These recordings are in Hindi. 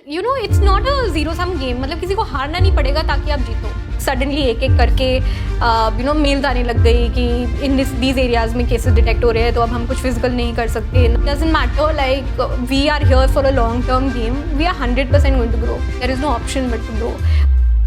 You know it's not a zero sum game, मतलब किसी को हारना नहीं पड़ेगा ताकि आप जीतो। सडनली एक एक करके यू नो मेल्स आने लग गई कि इन दीज एरियाज में केसेस डिटेक्ट हो रहे हैं तो अब हम कुछ फिजिकल नहीं कर सकते। Doesn't matter, like we are here for a long term game, we are 100% going to grow, there is no option but to grow.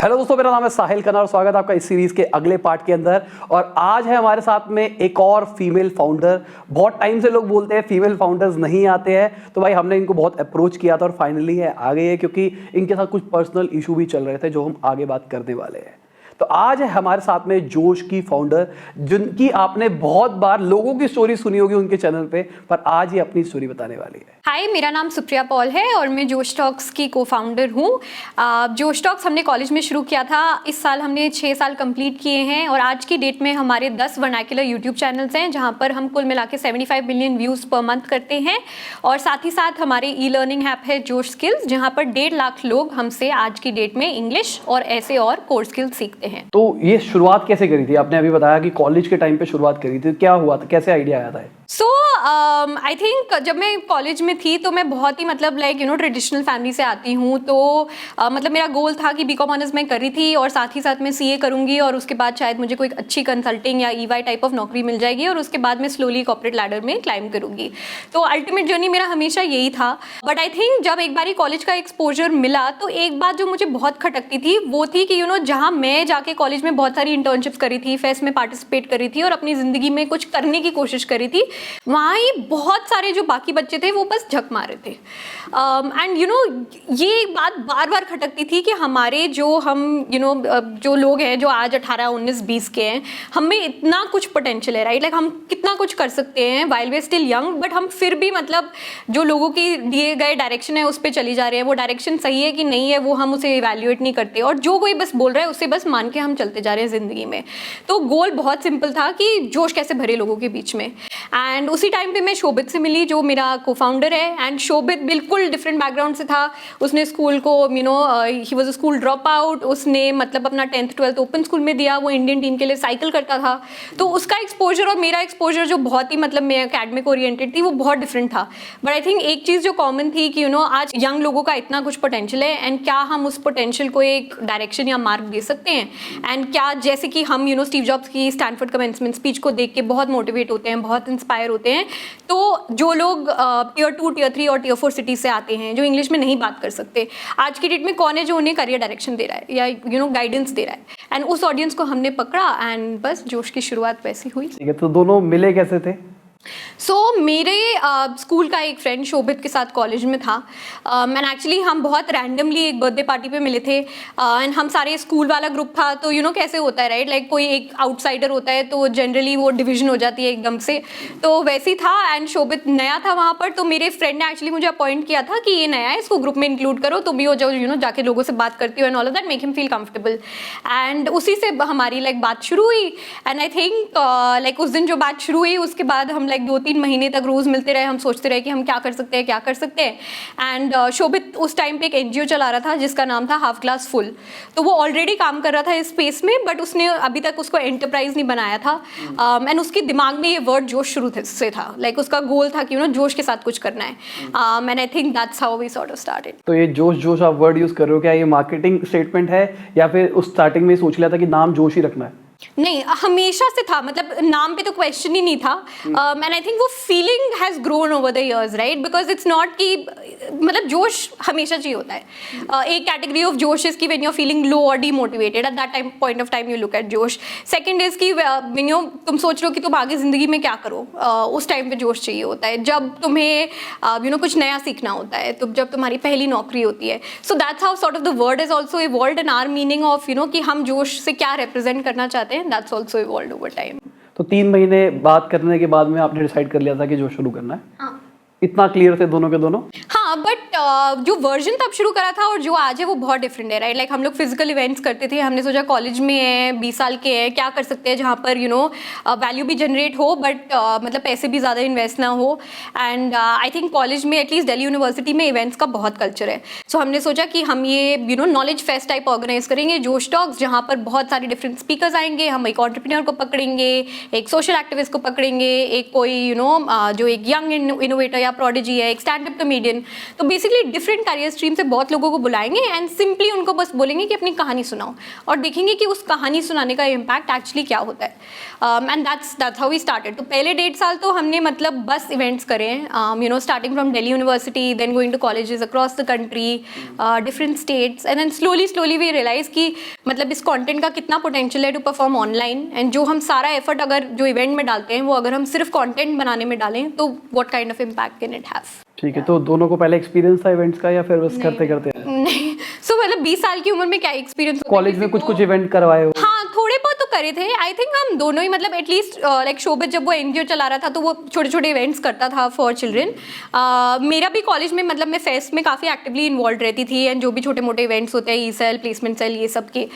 Hello दोस्तों, मेरा नाम है साहिल खन्ना और स्वागत है आपका इस सीरीज के अगले पार्ट के अंदर। और आज है हमारे साथ में एक और फीमेल फाउंडर। बहुत टाइम से लोग बोलते हैं फीमेल फाउंडर्स नहीं आते हैं, तो भाई हमने इनको बहुत अप्रोच किया था और फाइनली है आ गई है, क्योंकि इनके साथ कुछ पर्सनल इशू भी चल रहे थे जो हम आगे बात करने वाले हैं। तो आज है हमारे साथ में जोश की फाउंडर, जिनकी आपने बहुत बार लोगों की स्टोरी सुनी होगी उनके चैनल पे, पर आज ये अपनी स्टोरी बताने वाली है। हाय, मेरा नाम सुप्रिया पॉल है और मैं जोश टॉक्स की को फाउंडर हूँ। जोश टॉक्स हमने कॉलेज में शुरू किया था, इस साल हमने 6 साल कंप्लीट किए हैं और आज की डेट में हमारे 10 वर्नाक्युलर यूट्यूब चैनल्स हैं जहाँ पर हम कुल मिला के 75 मिलियन व्यूज़ पर मंथ करते हैं। और साथ ही साथ हमारे ई लर्निंग ऐप है जोश स्किल्स, जहाँ पर 1.5 लाख लोग हमसे आज की डेट में इंग्लिश और ऐसे और कोर स्किल्स सीखते हैं। तो ये शुरुआत कैसे करी थी? आपने अभी बताया कि कॉलेज के टाइम पे शुरुआत करी थी, क्या हुआ था, कैसे आइडिया आया था? सो आई थिंक जब मैं कॉलेज में थी तो मैं बहुत ही मतलब like you no traditional family से आती हूँ, तो मतलब मेरा गोल था कि बीकॉम ऑनर्स मैं करी थी और साथ ही साथ मैं सीए करूँगी और उसके बाद शायद मुझे कोई अच्छी कंसल्टिंग या ईवाई टाइप ऑफ नौकरी मिल जाएगी और उसके बाद मैं स्लोली कॉर्पोरेट लैडर में क्लाइंब करूँगी। तो अल्टीमेट जर्नी मेरा हमेशा यही था। बट आई थिंक जब एक बारी कॉलेज का एक्सपोजर मिला तो एक बात जो मुझे बहुत खटकती थी वो थी कि यू नो जहाँ मैं जाके कॉलेज में बहुत सारी इंटर्नशिप्स करी थी, फेस्ट में पार्टिसिपेट करी थी और अपनी ज़िंदगी में कुछ करने की कोशिश करी थी, वहाँ ही बहुत सारे जो बाकी बच्चे थे वो बस झक मारे थे। एंड यू नो ये एक बात बार बार खटकती थी कि हमारे जो हम यू नो जो लोग हैं जो आज 18, 19, 20 के हैं, हमें इतना कुछ पोटेंशियल है, राइट? लाइक हम कितना कुछ कर सकते हैं while we still young, but हम फिर भी मतलब जो लोगों की दिए गए डायरेक्शन है उस पर चली जा रहे हैं। वो डायरेक्शन सही है कि नहीं है वो हम उसे इवैल्यूएट नहीं करते और जो कोई बस बोल रहा है उसे बस मान के हम चलते जा रहे हैं ज़िंदगी में। तो गोल बहुत सिंपल था कि जोश कैसे भरे लोगों के बीच में। एंड उसी टाइम पे मैं शोभित से मिली जो मेरा को फाउंडर है। एंड शोभित बिल्कुल डिफरेंट बैकग्राउंड से था। उसने स्कूल को you know he was a school drop out. उसने मतलब अपना 10th 12th ओपन स्कूल में दिया। वो इंडियन टीम के लिए साइकिल करता था। तो उसका एक्सपोजर और मेरा एक्सपोजर जो बहुत ही मतलब मैं एकेडमिक ओरिएंटेड थी वो बहुत डिफरेंट था। बट आई थिंक एक चीज़ जो कॉमन थी कि यू नो आज यंग लोगों का इतना कुछ पोटेंशियल है एंड क्या हम उस पोटेंशियल को एक डायरेक्शन या मार्क दे सकते हैं। एंड क्या जैसे कि हम यू नो स्टीव जॉब्स की स्टैनफोर्ड कमेंसमेंट स्पीच को देख के बहुत मोटिवेट होते हैं, बहुत इंस्पायर होते हैं। तो जो लोग टियर 2, टियर 3 और टियर 4 सिटीज से आते हैं जो इंग्लिश में नहीं बात कर सकते, आज की डेट में कौन है जो उन्हें करियर डायरेक्शन दे रहा है या यू नो गाइडेंस दे रहा है। एंड उस ऑडियंस को हमने पकड़ा एंड बस जोश की शुरुआत वैसी हुई। ठीक है, तो दोनों मिले कैसे थे? मेरे स्कूल का एक फ्रेंड शोभित के साथ कॉलेज में था एंड एक्चुअली हम बहुत रैंडमली एक बर्थडे पार्टी पे मिले थे एंड हम सारे स्कूल वाला ग्रुप था। तो यू नो कैसे होता है, राइट? लाइक कोई एक आउटसाइडर होता है तो जनरली वो डिवीजन हो जाती है एकदम से। तो वैसे ही था एंड शोभित नया था वहाँ पर। तो मेरे फ्रेंड ने एक्चुअली मुझे अपॉइंट किया था कि ये नया है, इसको ग्रुप में इंक्लूड करो तो भी वो जो यू नो जाके लोगों से बात करती हो and all of that, make him feel comfortable. And उसी से हमारी लाइक बात शुरू हुई एंड आई थिंक लाइक उस दिन जो बात शुरू हुई उसके बाद हम लाइक 2-3 महीने तक रोज मिलते रहे। हम सोचते रहे कि हम क्या कर सकते हैं, क्या कर सकते हैं। एंड शोभित उस टाइम पे एक एनजीओ चला रहा था जिसका नाम था हाफ ग्लास फुल। तो वो ऑलरेडी काम कर रहा था इस स्पेस में, बट उसने अभी तक उसको एंटरप्राइज नहीं बनाया था। एंड उसके दिमाग में ये वर्ड जोश शुरू से था। लाइक उसका गोल था कि यू नो जोश के साथ कुछ करना है। And I think that's how we sort of started. तो ये जोश जोश आप वर्ड यूज कर रहे हो, क्या ये मार्केटिंग स्टेटमेंट है या फिर उस स्टार्टिंग में सोच लिया था कि नाम जोश ही रखना है? नहीं, हमेशा से था, मतलब नाम पे तो क्वेश्चन ही नहीं था। एंड आई थिंक वो feeling has grown over the years, right? Because it's not कि मतलब जोश हमेशा चाहिए होता है। एक कैटेगरी ऑफ जोश इज कि when you are feeling low और demotivated at that time point of time you look at Josh. Second is कि व्हेन यू तुम सोच रहे हो कि तुम आगे जिंदगी में क्या करो, उस टाइम पे जोश चाहिए होता है। जब तुम्हें यू नो कुछ नया सीखना होता है, तो जब तुम्हारी पहली नौकरी होती है। So that's how sort of the word is also evolved in our meaning of you know कि हम जोश से क्या रिप्रेजेंट करना चाहते हैं। That's also evolved over time. तो 3 महीने बात करने के बाद में आपने डिसाइड कर लिया था कि जो शुरू करना है? हाँ। इतना क्लियर थे दोनों के दोनों? हाँ, बट जो वर्जन तब शुरू करा था और जो आज है वो बहुत डिफरेंट है, राइट? लाइक हम लोग फिजिकल इवेंट्स करते थे। हमने सोचा कॉलेज में है, 20 साल के हैं, क्या कर सकते हैं जहाँ पर यू नो वैल्यू भी जनरेट हो बट मतलब पैसे भी ज़्यादा इन्वेस्ट ना हो। एंड आई थिंक कॉलेज में एटलीस्ट दिल्ली यूनिवर्सिटी में इवेंट्स का बहुत कल्चर है। सो हमने सोचा कि हम ये you know knowledge fest type organise करेंगे, जोश टॉक्स, जहाँ पर बहुत सारे डिफरेंट स्पीकर्स आएंगे। हम एक एंटरप्रेन्योर को पकड़ेंगे, एक सोशल एक्टिविस्ट को पकड़ेंगे, एक कोई यू नो जो एक यंग इनोवेटर या या प्रोडिजी है, एक स्टैंड अप कॉमेडियन, तो बेसिकली डिफरेंट करियर स्ट्रीम से बहुत लोगों को बुलाएंगे एंड सिंपली उनको बस बोलेंगे कि अपनी कहानी सुनाओ और देखेंगे कि उस कहानी सुनाने का इम्पैक्ट एक्चुअली क्या होता है। And that's how we started. तो पहले 1.5 साल तो हमने मतलब बस इवेंट्स करे, you know, starting from Delhi University, then going to colleges across the country, different states, and then slowly we realise कि मतलब इस कंटेंट का कितना पोटेंशियल है टू परफॉर्म ऑनलाइन, एंड जो हम सारा एफर्ट अगर जो इवेंट में डालते हैं वो अगर हम सिर्फ कंटेंट बनाने में डालें तो what kind of impact can it have. ठीक है, तो दोनों को पहले एक्सपीरियंस था इवेंट्स का या फिर बस करते करते? नहीं, सो मतलब 20 साल की उम्र में क्या एक्सपीरियंस? कॉलेज में कुछ इवेंट करवाए हो? हाँ, थोड़े बहुत तो करे थे। आई थिंक हम दोनों ही मतलब एटलीस्ट लाइक शोभित जब वो एनजीओ चला रहा था तो वो छोटे छोटे इवेंट्स करता था फॉर चिल्ड्रन। मेरा भी कॉलेज में मतलब मैं फेस्ट में काफ़ी एक्टिवली इन्वॉल्व रहती थी एंड जो भी छोटे मोटे इवेंट्स होते हैं, ई सेल, प्लेसमेंट सेल, ये सब के।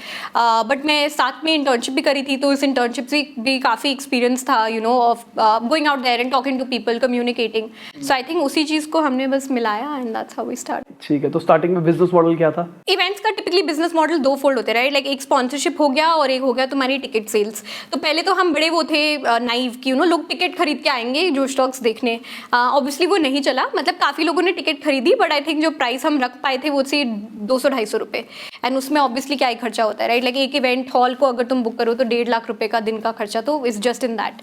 बट मैं साथ में इंटर्नशिप भी करी थी, तो इस इंटर्नशिप से भी काफ़ी एक्सपीरियंस था, you know, of going out there and talking to people, communicating. So I think उसी चीज़ को हमने बस मिलाया and that's how we start. ठीक है, तो स्टार्टिंग में बिजनेस मॉडल क्या था? इवेंट्स का टिपिकली बिजनेस मॉडल 2 फोल्ड होते हैं, राइट? लाइक एक स्पॉन्सरशिप हो गया और एक हो गया तुम्हारी टिकट सेल्स। तो पहले तो हम बड़े वो थे नाइव कि, यू नो, लोग टिकट खरीद के आएंगे जो स्टॉक्स देखने। ऑब्वियसली वो नहीं चला, मतलब काफ़ी लोगों ने टिकट खरीदी, बट आई थिंक जो प्राइस हम रख पाए थे वो सी 200-250 रुपये, एंड उसमें ऑब्वियसली क्या ही खर्चा होता है, राइट? लाइक एक इवेंट हॉल को अगर तुम बुक करो तो 1.5 लाख रुपये का दिन का खर्चा, तो it's just in that.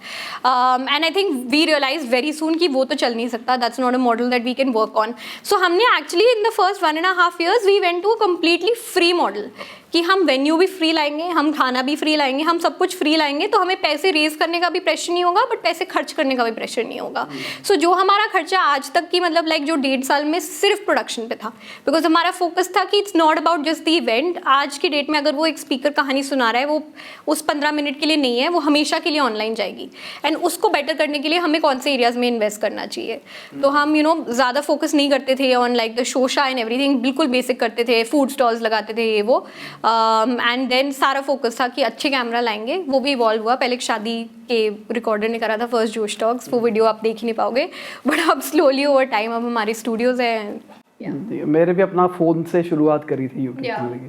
And I think we realise very soon कि वो तो चल नहीं सकता, that's not a model that we can work on. So हमने actually in the first 1.5 years we went to a completely free model कि हम वेन्यू भी फ्री लाएंगे, हम खाना भी फ्री लाएंगे, हम सब कुछ फ्री लाएंगे, तो हमें पैसे रेज करने का भी प्रेशर नहीं होगा, बट पैसे खर्च करने का भी प्रेशर नहीं होगा। सो जो हमारा खर्चा आज तक की मतलब लाइक जो 1.5 साल में सिर्फ प्रोडक्शन पे था, बिकॉज हमारा फोकस था कि it's not about just the event. आज की डेट में अगर वो एक स्पीकर कहानी सुना रहा है, वो उस 15 मिनट के लिए नहीं है, वो हमेशा के लिए ऑनलाइन जाएगी, एंड उसको बेटर करने के लिए हमें कौन से एरियाज में इन्वेस्ट करना चाहिए। तो हम, यू नो, ज़्यादा फोकस नहीं करते थे on like the Shosha and everything, बिल्कुल बेसिक करते थे, फूड स्टॉल्स लगाते थे, ये वो, एंड देन सारा फोकस था कि अच्छे कैमरा लाएंगे। वो भी इवॉल्व हुआ, पहले एक शादी के रिकॉर्डर ने करा था फर्स्ट जोश टॉक्स, वो वीडियो आप देख ही नहीं पाओगे, बट अब स्लोली ओवर टाइम अब हमारे स्टूडियोज हैं। मेरे भी अपना फोन से शुरुआत करी थी यूट्यूब चैनल की,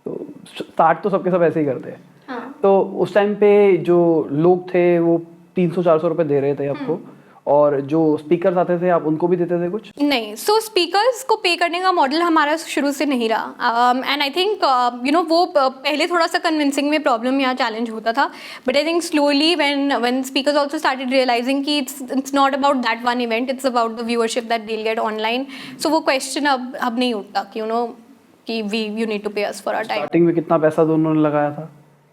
तो स्टार्ट तो सबके सब ऐसे ही करते हैं। हाँ। तो उस टाइम पे जो लोग थे वो 300-400 रुपए दे रहे थे आपको, और जो स्पीकर्स आते थे आप उनको भी देते थे कुछ? नहीं, सो स्पीकर्स को पे करने का मॉडल हमारा शुरू से नहीं रहा, and I think, you know, वो पहले थोड़ा सा कन्विंसिंग में प्रॉब्लम या चैलेंज होता था, but I think slowly when speakers also started realising कि it's not about that one event, it's about the viewership that they will get online. So वो क्वेश्चन अब नहीं उठता कि, यू नो, कि you need to pay us for our time. Starting में कितना पैसा दोनों ने लगाया था?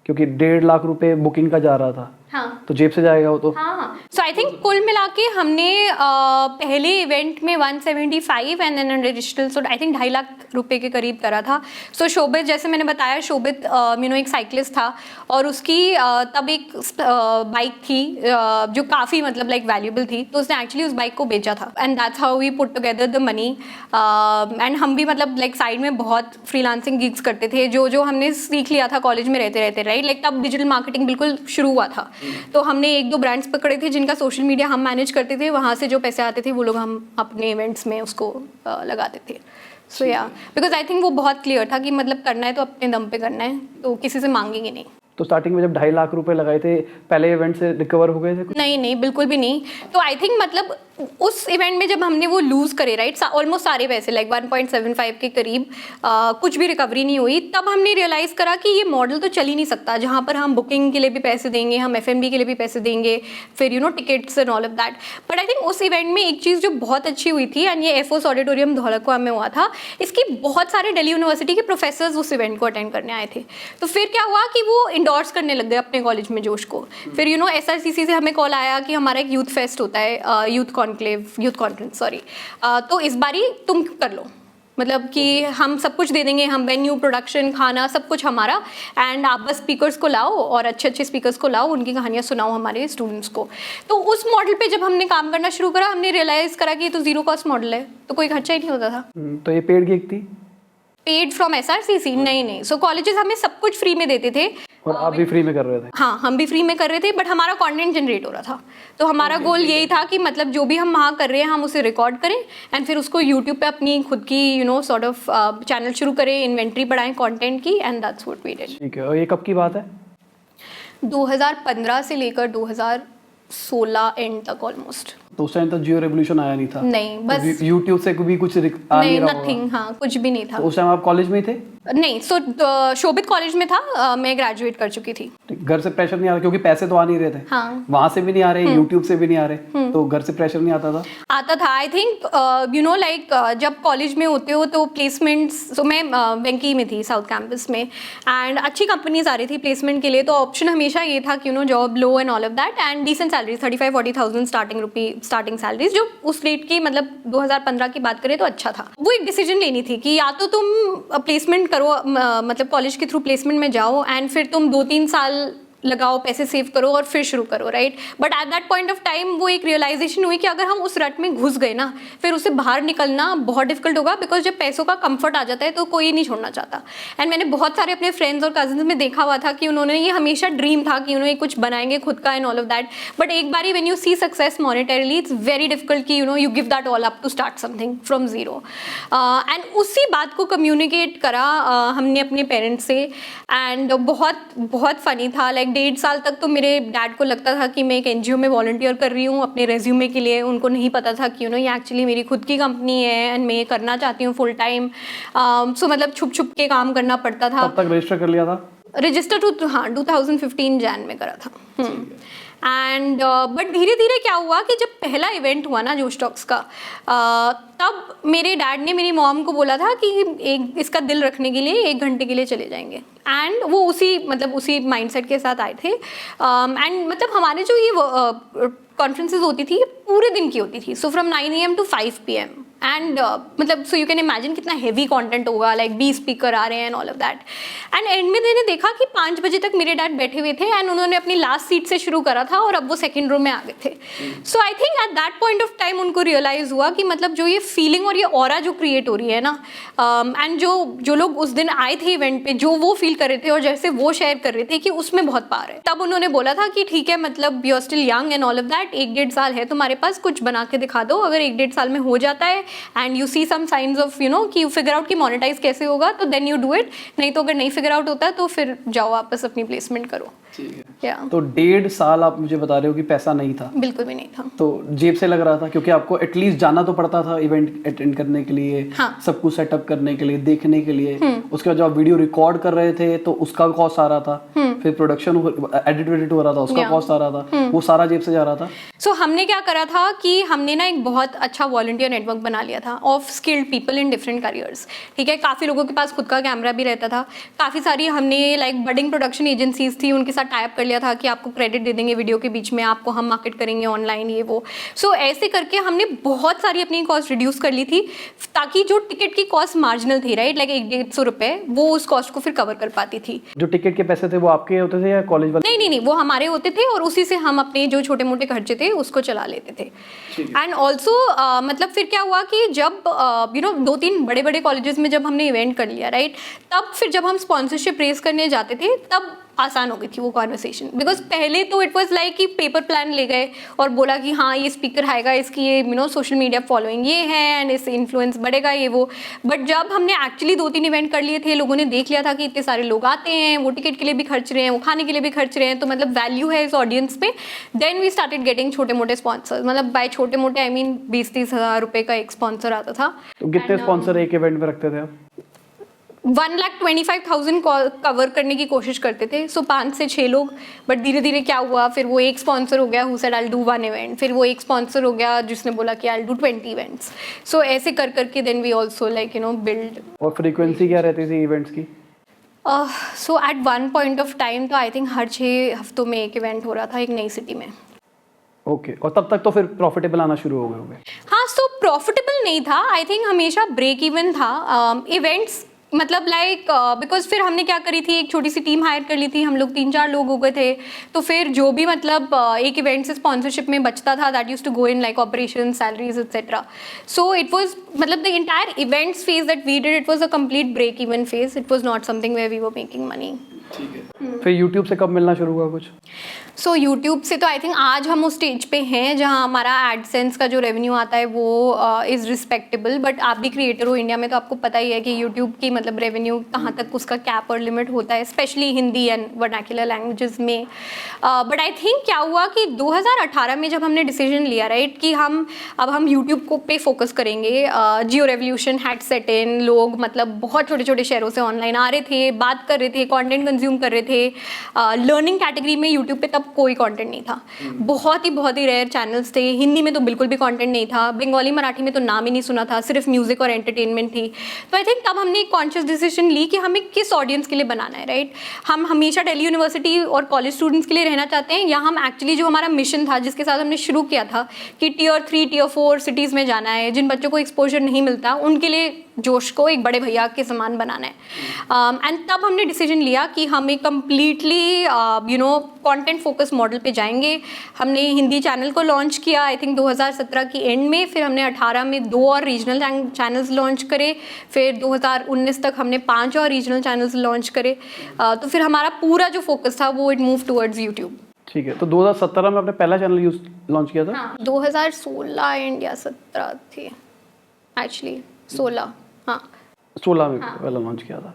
क्योंकि 1.5 लाख रुपए बुकिंग का जा रहा था। हाँ, तो जेब से जाएगा वो तो। हाँ। सो आई थिंक कुल मिला के हमने पहले इवेंट में 175 and then additional, so I think 2.5 lakh रुपए के करीब करा था। सो शोभित, जैसे मैंने बताया, शोभित यू नो एक साइकिलिस्ट था, और उसकी तब एक बाइक थी जो काफ़ी मतलब लाइक वैल्यूबल थी, तो उसने एक्चुअली उस बाइक को बेचा था, and that's how we put together the money. And हम भी मतलब लाइक साइड में बहुत फ्रीलांसिंग गिग्स करते थे, जो हमने सीख लिया था कॉलेज में रहते रहते, राइट? लाइक तब डिजिटल मार्केटिंग बिल्कुल शुरू हुआ था, तो हमने 1-2 ब्रांड्स पकड़े थे जिनका सोशल मीडिया हम मैनेज करते थे, वहाँ से जो पैसे आते थे वो लोग हम अपने इवेंट्स में उसको लगाते थे। सो या, बिकॉज आई थिंक वो बहुत क्लियर था कि मतलब करना है तो अपने दम पे करना है, तो किसी से मांगेंगे नहीं। तो स्टार्टिंग में जब 2.5 लाख रुपए लगाए थे, पहले इवेंट से रिकवर हो गए थे कुछ? नहीं, बिल्कुल भी नहीं। तो आई थिंक मतलब उस इवेंट में जब हमने वो लूज़ करे, राइट, ऑलमोस्ट सारे पैसे लाइक 1.75 के करीब, कुछ भी रिकवरी नहीं हुई, तब हमने रियलाइज़ करा कि ये मॉडल तो चल ही नहीं सकता, जहाँ पर हम बुकिंग के लिए भी पैसे देंगे, हम F&B के लिए भी पैसे देंगे, फिर you know tickets and all of that. But I think उस इवेंट में एक चीज़ जो बहुत अच्छी हुई थी, एंड ये एफओस ऑडिटोरियम धौलकुआ में हुआ था, इसकी बहुत सारे दिल्ली यूनिवर्सिटी के प्रोफेसर्स उस इवेंट को अटेंड करने आए थे। तो फिर क्या हुआ कि वो इंडोर्स करने लग गए अपने कॉलेज में जोश को। फिर यू नो SRCC से हमें कॉल आया कि हमारा एक यूथ फेस्ट होता है, यूथ कॉन्फ्रेंस, सॉरी, तो इस बारी तुम कर लो, मतलब कि हम सब कुछ दे देंगे, हम वेन्यू, प्रोडक्शन, खाना, सब कुछ हमारा, एंड आप बस स्पीकर्स को लाओ और अच्छे अच्छे स्पीकर्स को लाओ, उनकी कहानियाँ सुनाओ हमारे स्टूडेंट्स को। तो उस मॉडल पे जब हमने काम करना शुरू करा, हमने रियलाइज़ करा कि ये तो जीरो कॉस्ट मॉडल है, तो कोई खर्चा ही नहीं होता था। तो ये पेड गिग थी? Paid from SRCC? नहीं। सो कॉलेजेस हमें सब कुछ फ्री में देते थे, और आप भी फ्री में कर रहे थे? हाँ, हम भी फ्री में कर रहे थे, बट हमारा कंटेंट जनरेट हो रहा था। तो हमारा गोल यही था कि मतलब जो भी हम वहाँ कर रहे हैं हम उसे रिकॉर्ड करें, एंड फिर उसको यूट्यूब पे अपनी खुद की you know sort of channel शुरू करें, इन्वेंट्री बढ़ाएं कंटेंट की, and that's what we did. ठीक है, और ये कब की बात है? 2015 से लेकर 2016 एंड तक ऑलमोस्ट। तो उस टाइम तक जियो रेवोल्यूशन आया नहीं था? नहीं, बस यूट्यूब से भी कुछ आ नहीं, नहीं रहा होगा? नथिंग, हाँ कुछ भी नहीं था। तो उस टाइम आप कॉलेज में ही थे? नहीं, सो शोभित कॉलेज में था, मैं ग्रेजुएट कर चुकी थी। घर से प्रेशर नहीं आ रहा क्योंकि पैसे तो आ नहीं रहे थे? हाँ। वहां से भी नहीं आ रहे, यूट्यूब से भी नहीं आ रहे, तो घर से प्रेशर नहीं आता था? आता था। I think you know like जब कॉलेज में होते हो तो प्लेसमेंट्स, तो मैं वेंकी में थी साउथ कैंपस में, एंड अच्छी कंपनीज आ रही थी प्लेसमेंट के लिए, तो ऑप्शन हमेशा ये था कि यू नो जॉब लो and all of that, and decent salary 35-40,000 starting salaries, जो उस रेट की मतलब 2015 की बात करें तो अच्छा था। वो एक डिसीजन लेनी थी कि या तो तुम प्लेसमेंट करो, मतलब कॉलेज के थ्रू प्लेसमेंट में जाओ एंड फिर तुम 2-3 साल लगाओ, पैसे सेव करो और फिर शुरू करो, right. But at that point of time वो एक रियलाइजेशन हुई कि अगर हम उस रट में घुस गए ना, फिर उससे बाहर निकलना बहुत डिफिकल्ट होगा, बिकॉज जब पैसों का कंफर्ट आ जाता है तो कोई नहीं छोड़ना चाहता। एंड मैंने बहुत सारे अपने फ्रेंड्स और कजिन्स में देखा हुआ था कि उन्होंने ये हमेशा ड्रीम था कि उन्होंने कुछ बनाएंगे खुद का and all of that, but एक बारी when you see success monetarily it's very difficult कि you know you give that all up to start something from zero. And उसी बात को कम्युनिकेट करा हमने अपने पेरेंट्स से, एंड बहुत फनी था। लाइक 1.5 साल तक तो मेरे डैड को लगता था कि मैं एक एनजीओ में वॉलंटियर कर रही हूँ अपने रेज्यूमे के लिए। उनको नहीं पता था कि यू नो ये एक्चुअली मेरी खुद की कंपनी है एंड मैं ये करना चाहती हूँ फुल टाइम। सो मतलब छुप छुप के काम करना पड़ता था। तब तक रजिस्टर कर लिया था? रजिस्टर तो हाँ 2015 जैन में करा था। एंड बट धीरे धीरे क्या हुआ कि जब पहला इवेंट हुआ ना जोश टॉक्स का, तब मेरे डैड ने मेरी मॉम को बोला था कि इसका दिल रखने के लिए 1 घंटे के लिए चले जाएंगे, एंड वो उसी माइंडसेट के साथ आए थे। एंड मतलब हमारे जो ये कॉन्फ्रेंसेज होती थी पूरे दिन की होती थी, so from 9 AM to 5 PM, and मतलब सो यू कैन इमेजिन कितना हेवी कंटेंट होगा, लाइक 20 स्पीकर आ रहे हैं and all of that. And and में मैंने देखा कि 5 बजे तक मेरे डैड बैठे हुए थे एंड उन्होंने अपनी लास्ट सीट से शुरू करा था और अब वो सेकंड रो में आ गए थे। So I think at that point of time उनको रियलाइज हुआ कि मतलब जो ये फीलिंग और ये ऑरा जो क्रिएट हो रही है ना, एंड जो लोग उस दिन आए थे इवेंट पे, जो वो फील कर रहे थे और जैसे वो शेयर कर रहे थे कि उसमें बहुत पार है, तब उन्होंने बोला था कि ठीक है, मतलब you are still young and all of that, 1-1.5 साल है तुम्हारे पास, कुछ बना के दिखा दो। अगर 1-1.5 साल में हो जाता है and you see some science of you know कि यू फिगर आउट कि मोनेटाइज कैसे होगा, तो देन यू डू इट। नहीं तो अगर नहीं फिगर आउट होता तो फिर जाओ वापस अपनी प्लेसमेंट करो। तो 1.5 साल आप मुझे बता रहे हो कि पैसा नहीं था? बिल्कुल भी नहीं था। तो जेब से लग रहा था क्योंकि आपको एटलीस्ट जाना तो पड़ता था इवेंट अटेंड करने के लिए, हाँ। सब कुछ सेटअप करने के लिए, देखने के लिए। उसके बाद जब आप वीडियो रिकॉर्ड कर रहे थे तो उसका कॉस्ट आ रहा था, फिर प्रोडक्शन एडिट हो रहा था, उसका कॉस्ट आ रहा था, वो सारा जेब से जा रहा था। सो हमने क्या करा था कि हमने ना एक बहुत अच्छा वॉलंटियर नेटवर्क बना लिया था of skilled people in different careers. ठीक है, काफ़ी लोगों के पास खुद का कैमरा भी रहता था, काफ़ी सारी हमने लाइक बडिंग प्रोडक्शन एजेंसीज थी, उनके साथ टाइप कर लिया था कि आपको क्रेडिट दे देंगे वीडियो के बीच में, आपको हम मार्केट करेंगे ऑनलाइन, ये वो। सो ऐसे करके हमने बहुत सारी अपनी कॉस्ट रिड्यूस कर ली थी, ताकि जो टिकट की कॉस्ट मार्जिनल थी, राइट, लाइक 100-150 रुपए, वो उस कॉस्ट को फिर कवर कर पाती थी। जो टिकट के पैसे थे वो आपके होते थे या कॉलेज वाले? नहीं, वो हमारे होते थे और उसी से हम अपने जो छोटे मोटे खर्चे थे उसको चला लेते थे। एंड ऑल्सो मतलब फिर क्या हुआ कि जब यू नो 2-3 बड़े बड़े कॉलेजेस में जब हमने इवेंट कर लिया, राइट, तब फिर जब हम स्पॉन्सरशिप रेज करने जाते थे तब आसान हो गई थी वो कॉन्वर्सेशन। बिकॉज पहले तो इट वाज लाइक कि पेपर प्लान ले गए और बोला कि हाँ ये स्पीकर आएगा, इसकी ये you no social media following ये है एंड इससे इन्फ्लुएंस बढ़ेगा, ये वो। बट जब हमने एक्चुअली 2-3 इवेंट कर लिए थे, लोगों ने देख लिया था कि इतने सारे लोग आते हैं, वो टिकट के लिए भी खर्च रहे हैं, वो खाने के लिए भी खर्च रहे हैं, तो मतलब वैल्यू है इस ऑडियंस पे, देन वी स्टार्टेड गेटिंग छोटे मोटे स्पॉन्सर्स। मतलब बाय छोटे मोटे आई मीन 20-30 हज़ार रुपये का एक स्पॉन्सर आता था। तो कितने स्पॉन्सर एक इवेंट में रखते थे आप? 1,25,000 कवर करने की कोशिश करते थे, सो 5 से 6 लोग। बट धीरे धीरे क्या हुआ, फिर वो एक स्पॉन्सर हो गया who said I will do 1 event, फिर वो एक स्पॉन्सर हो गया जिसने बोला कि I will do 20 events. So ऐसे कर करके then we also like you know build. और फ्रीक्वेंसी क्या रहती थी इवेंट्स की? So at one point of time तो आई थिंक हर 6 हफ्तों में एक इवेंट हो रहा था एक नई सिटी में। ओके और तब तक तो फिर प्रॉफिटेबल आना शुरू हो गए होंगे? हाँ, सो प्रॉफिटेबल नहीं था, आई थिंक हमेशा ब्रेक इवन था। इवेंट्स मतलब लाइक बिकॉज फिर हमने क्या करी थी, एक छोटी सी टीम हायर कर ली थी, हम लोग 3-4 लोग हो गए थे, तो फिर जो भी मतलब एक इवेंट से स्पॉन्सरशिप में बचता था that used to go in like operation, salaries etcetera. So it was मतलब the entire events phase that we did, it was a complete break even phase, it was not something where we were making money. ठीक है। फिर यूट्यूब से कब मिलना शुरू हुआ कुछ? सो यूट्यूब से तो आई थिंक आज हम उस स्टेज पे हैं जहां हमारा एडसेंस का जो रेवेन्यू आता है वो इज़ रिस्पेक्टेबल। बट आप भी क्रिएटर हो इंडिया में, तो आपको पता ही है कि यूट्यूब की मतलब रेवेन्यू कहाँ तक उसका कैप और लिमिट होता है, specially Hindi and vernacular languages में। बट आई थिंक क्या हुआ कि 2018 में जब हमने डिसीजन लिया राइट कि हम यूट्यूब को पे फोकस करेंगे, जियो रेवोल्यूशन हैड सेट इन, लोग मतलब बहुत छोटे छोटे शहरों से ऑनलाइन आ रहे थे, बात कर रहे थे, कॉन्टेंट कंज्यूम कर रहे थे। लर्निंग कैटेगरी में यूट्यूब पे तब कोई कंटेंट नहीं था, बहुत ही रेयर चैनल्स थे। हिंदी में तो बिल्कुल भी कंटेंट नहीं था, बंगाली मराठी में तो नाम ही नहीं सुना था, सिर्फ म्यूजिक और एंटरटेनमेंट थी। तो आई थिंक तब हमने एक कॉन्शियस डिसीजन ली कि हमें किस ऑडियंस के लिए बनाना है राइट। हम हमेशा दिल्ली यूनिवर्सिटी और कॉलेज स्टूडेंट्स के लिए रहना चाहते हैं, या हम एक्चुअली जो हमारा मिशन था जिसके साथ हमने शुरू किया था कि Tier 3 Tier 4 सिटीज़ में जाना है, जिन बच्चों को एक्सपोजर नहीं मिलता उनके लिए जोश को एक बड़े भैया के समान बनाना है। एंड तब हमने डिसीजन लिया कि हम एक कम्प्लीटली कंटेंट फोकस मॉडल पे जाएंगे। हमने हिंदी चैनल को लॉन्च किया आई थिंक 2017 की एंड में, फिर हमने 18 में 2 और रीजनल चैनल्स लॉन्च करे, फिर 2019 तक हमने 5 और रीजनल चैनल्स लॉन्च करे। तो फिर हमारा पूरा जो फोकस था वो इट मूव टुवर्ड्स यूट्यूब। ठीक है, तो 2017 में आपने पहला चैनल लॉन्च किया था? हाँ, 2016 एंड या 17 थी एक्चुअली, 16 हाँ 16 में पहला लॉन्च किया था।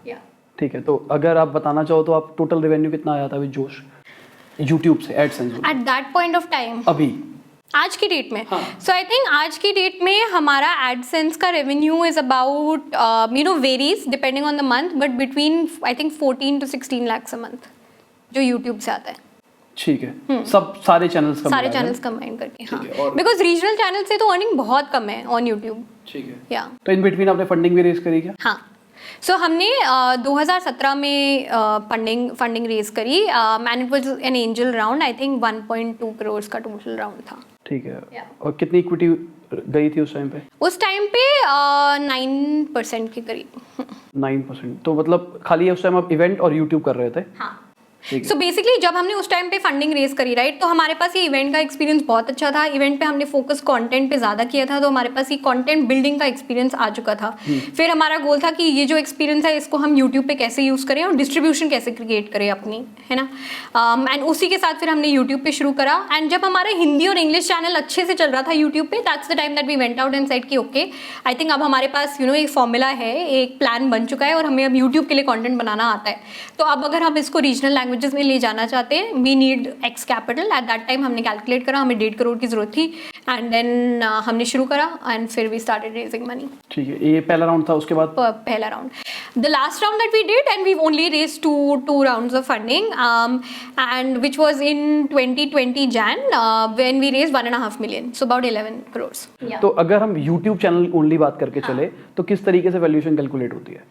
ठीक है, तो अगर आप बताना चाहो तो आप टोटल रेवेन्यू कितना आया था विद जोश यूट्यूब से AdSense eight that point of time? अभी आज की डेट में सो आई थिंक आज की डेट में हमारा एडसेंस का revenue is about varies depending on the month, but between I think 14 to 16 lakhs a month जो यूट्यूब से आता है। ठीक है, सब सारे चैनल्स कंबाइन करके। हाँ, बिकॉज रीजनल चैनल से तो अर्निंग बहुत कम है ऑन यूट्यूब। ठीक है, या तो इन बिटवीन आपने फंडिंग भी रेज करी क्या? हाँ, सो हमने 2017 में फंडिंग रेज करी and it was an angel round, I think 1.2 crore का टोटल राउंड था। ठीक है, और कितनी इक्विटी गई थी उस टाइम पे? उस टाइम पे 9% के करीब। 9%, तो मतलब खाली उस टाइम आप इवेंट और यूट्यूब कर रहे थे? हाँ। सो बेसिकली जब हमने उस टाइम पे फंडिंग रेज करी राइट, तो हमारे पास ये इवेंट का एक्सपीरियंस बहुत अच्छा था। इवेंट पे हमने फोकस कंटेंट पे ज़्यादा किया था, तो हमारे पास ये कंटेंट बिल्डिंग का एक्सपीरियंस आ चुका था। फिर हमारा गोल था कि ये जो एक्सपीरियंस है इसको हम यूट्यूब पे कैसे यूज़ करें और डिस्ट्रीब्यूशन कैसे क्रिएट करें अपनी, है ना। एंड उसी के साथ फिर हमने यूट्यूब पे शुरू करा। एंड जब हमारा हिंदी और इंग्लिश चैनल अच्छे से चल रहा था यूट्यूब पे, that's the time that we went out and said कि ओके आई थिंक अब हमारे पास एक फॉर्मूला है, एक प्लान बन चुका है और हमें अब यूट्यूब के लिए कॉन्टेंट बनाना आता है। तो अब अगर हम इसको रीजनल लैंग्वेजेस में ले जाना चाहते हैं, we need X capital. At that time हमने कैलकुलेट करा, हमें 1.5 करोड़ की जरूरत थी एंड देन हमने शुरू करा एंड फिर वी स्टार्टेड रेजिंग मनी। ठीक है, ये पहला राउंड था, उसके बाद पहला round, the last round that we did and we only raise two rounds of funding and which was in 2020 Jan when we raised 1.5 million, so about 11 crores. तो अगर हम YouTube चैनल ओनली बात करके चले तो किस तरीके से वैल्यूएशन कैलकुलेट होती है?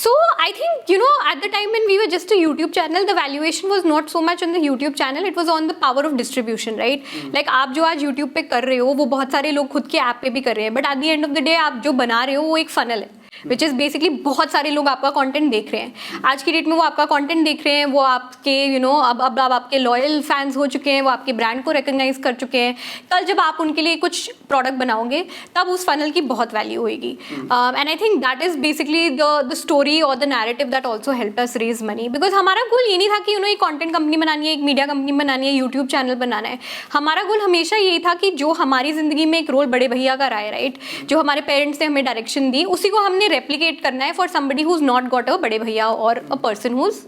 So I think at the time when we were just a YouTube channel, the valuation was not so much on the YouTube channel, it was on the power of distribution, right? Like आप जो आज YouTube पे कर रहे हो वो बहुत सारे लोग खुद के ऐप पे भी कर रहे हैं, but at the end of the day आप जो बना रहे हो वो एक फनल है, विच इज़ बेसिकली बहुत सारे लोग आपका कंटेंट देख रहे हैं। आज की डेट में वो आपका कंटेंट देख रहे हैं, वो आपके अब आपके लॉयल फैंस हो चुके हैं, वो आपके ब्रांड को रिकॉग्नाइज कर चुके हैं। कल जब आप उनके लिए कुछ प्रोडक्ट बनाओगे तब उस फनल की बहुत वैल्यू होगी। And I think that is basically the story और the narrative that also help us raise money, because हमारा गोल ये नहीं था कि एक कंटेंट कंपनी बनानी है, एक मीडिया कंपनी बनानी है, यूट्यूब चैनल बनाना है। हमारा गोल हमेशा यही था कि जो हमारी जिंदगी में एक रोल बड़े भैया का रहा है, राइट, जो हमारे पेरेंट्स ने हमें डायरेक्शन दी, उसी को हमने रेप्लिकेट करना है for somebody who is not got a बड़े भैया और a person who is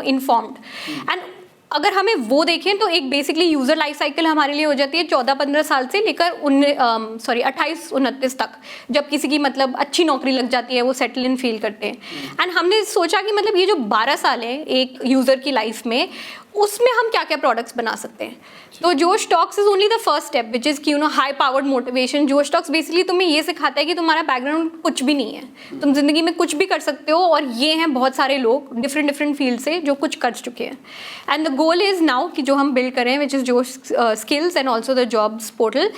informed. And अगर हमें वो देखें तो एक बेसिकली यूजर लाइफ साइकिल हमारे लिए हो जाती है 14-15 साल से लेकर 28-29 तक, जब किसी की मतलब अच्छी नौकरी लग जाती है, वो सेटल इन फील करते हैं। एंड हमने सोचा कि मतलब ये जो 12 साल है एक यूजर की लाइफ में, उसमें हम क्या क्या प्रोडक्ट्स बना सकते हैं। तो जोश talks is only the first step which is कि हाई पावर्ड मोटिवेशन। जोश टॉक्स बेसिकली तुम्हें ये सिखाता है कि तुम्हारा बैकग्राउंड कुछ भी नहीं है, तुम जिंदगी में कुछ भी कर सकते हो, और ये हैं बहुत सारे लोग डिफरेंट फील्ड से जो कुछ कर चुके हैं। And the goal is now कि जो हम बिल्ड करें विच इज जोश skills and also the jobs portal.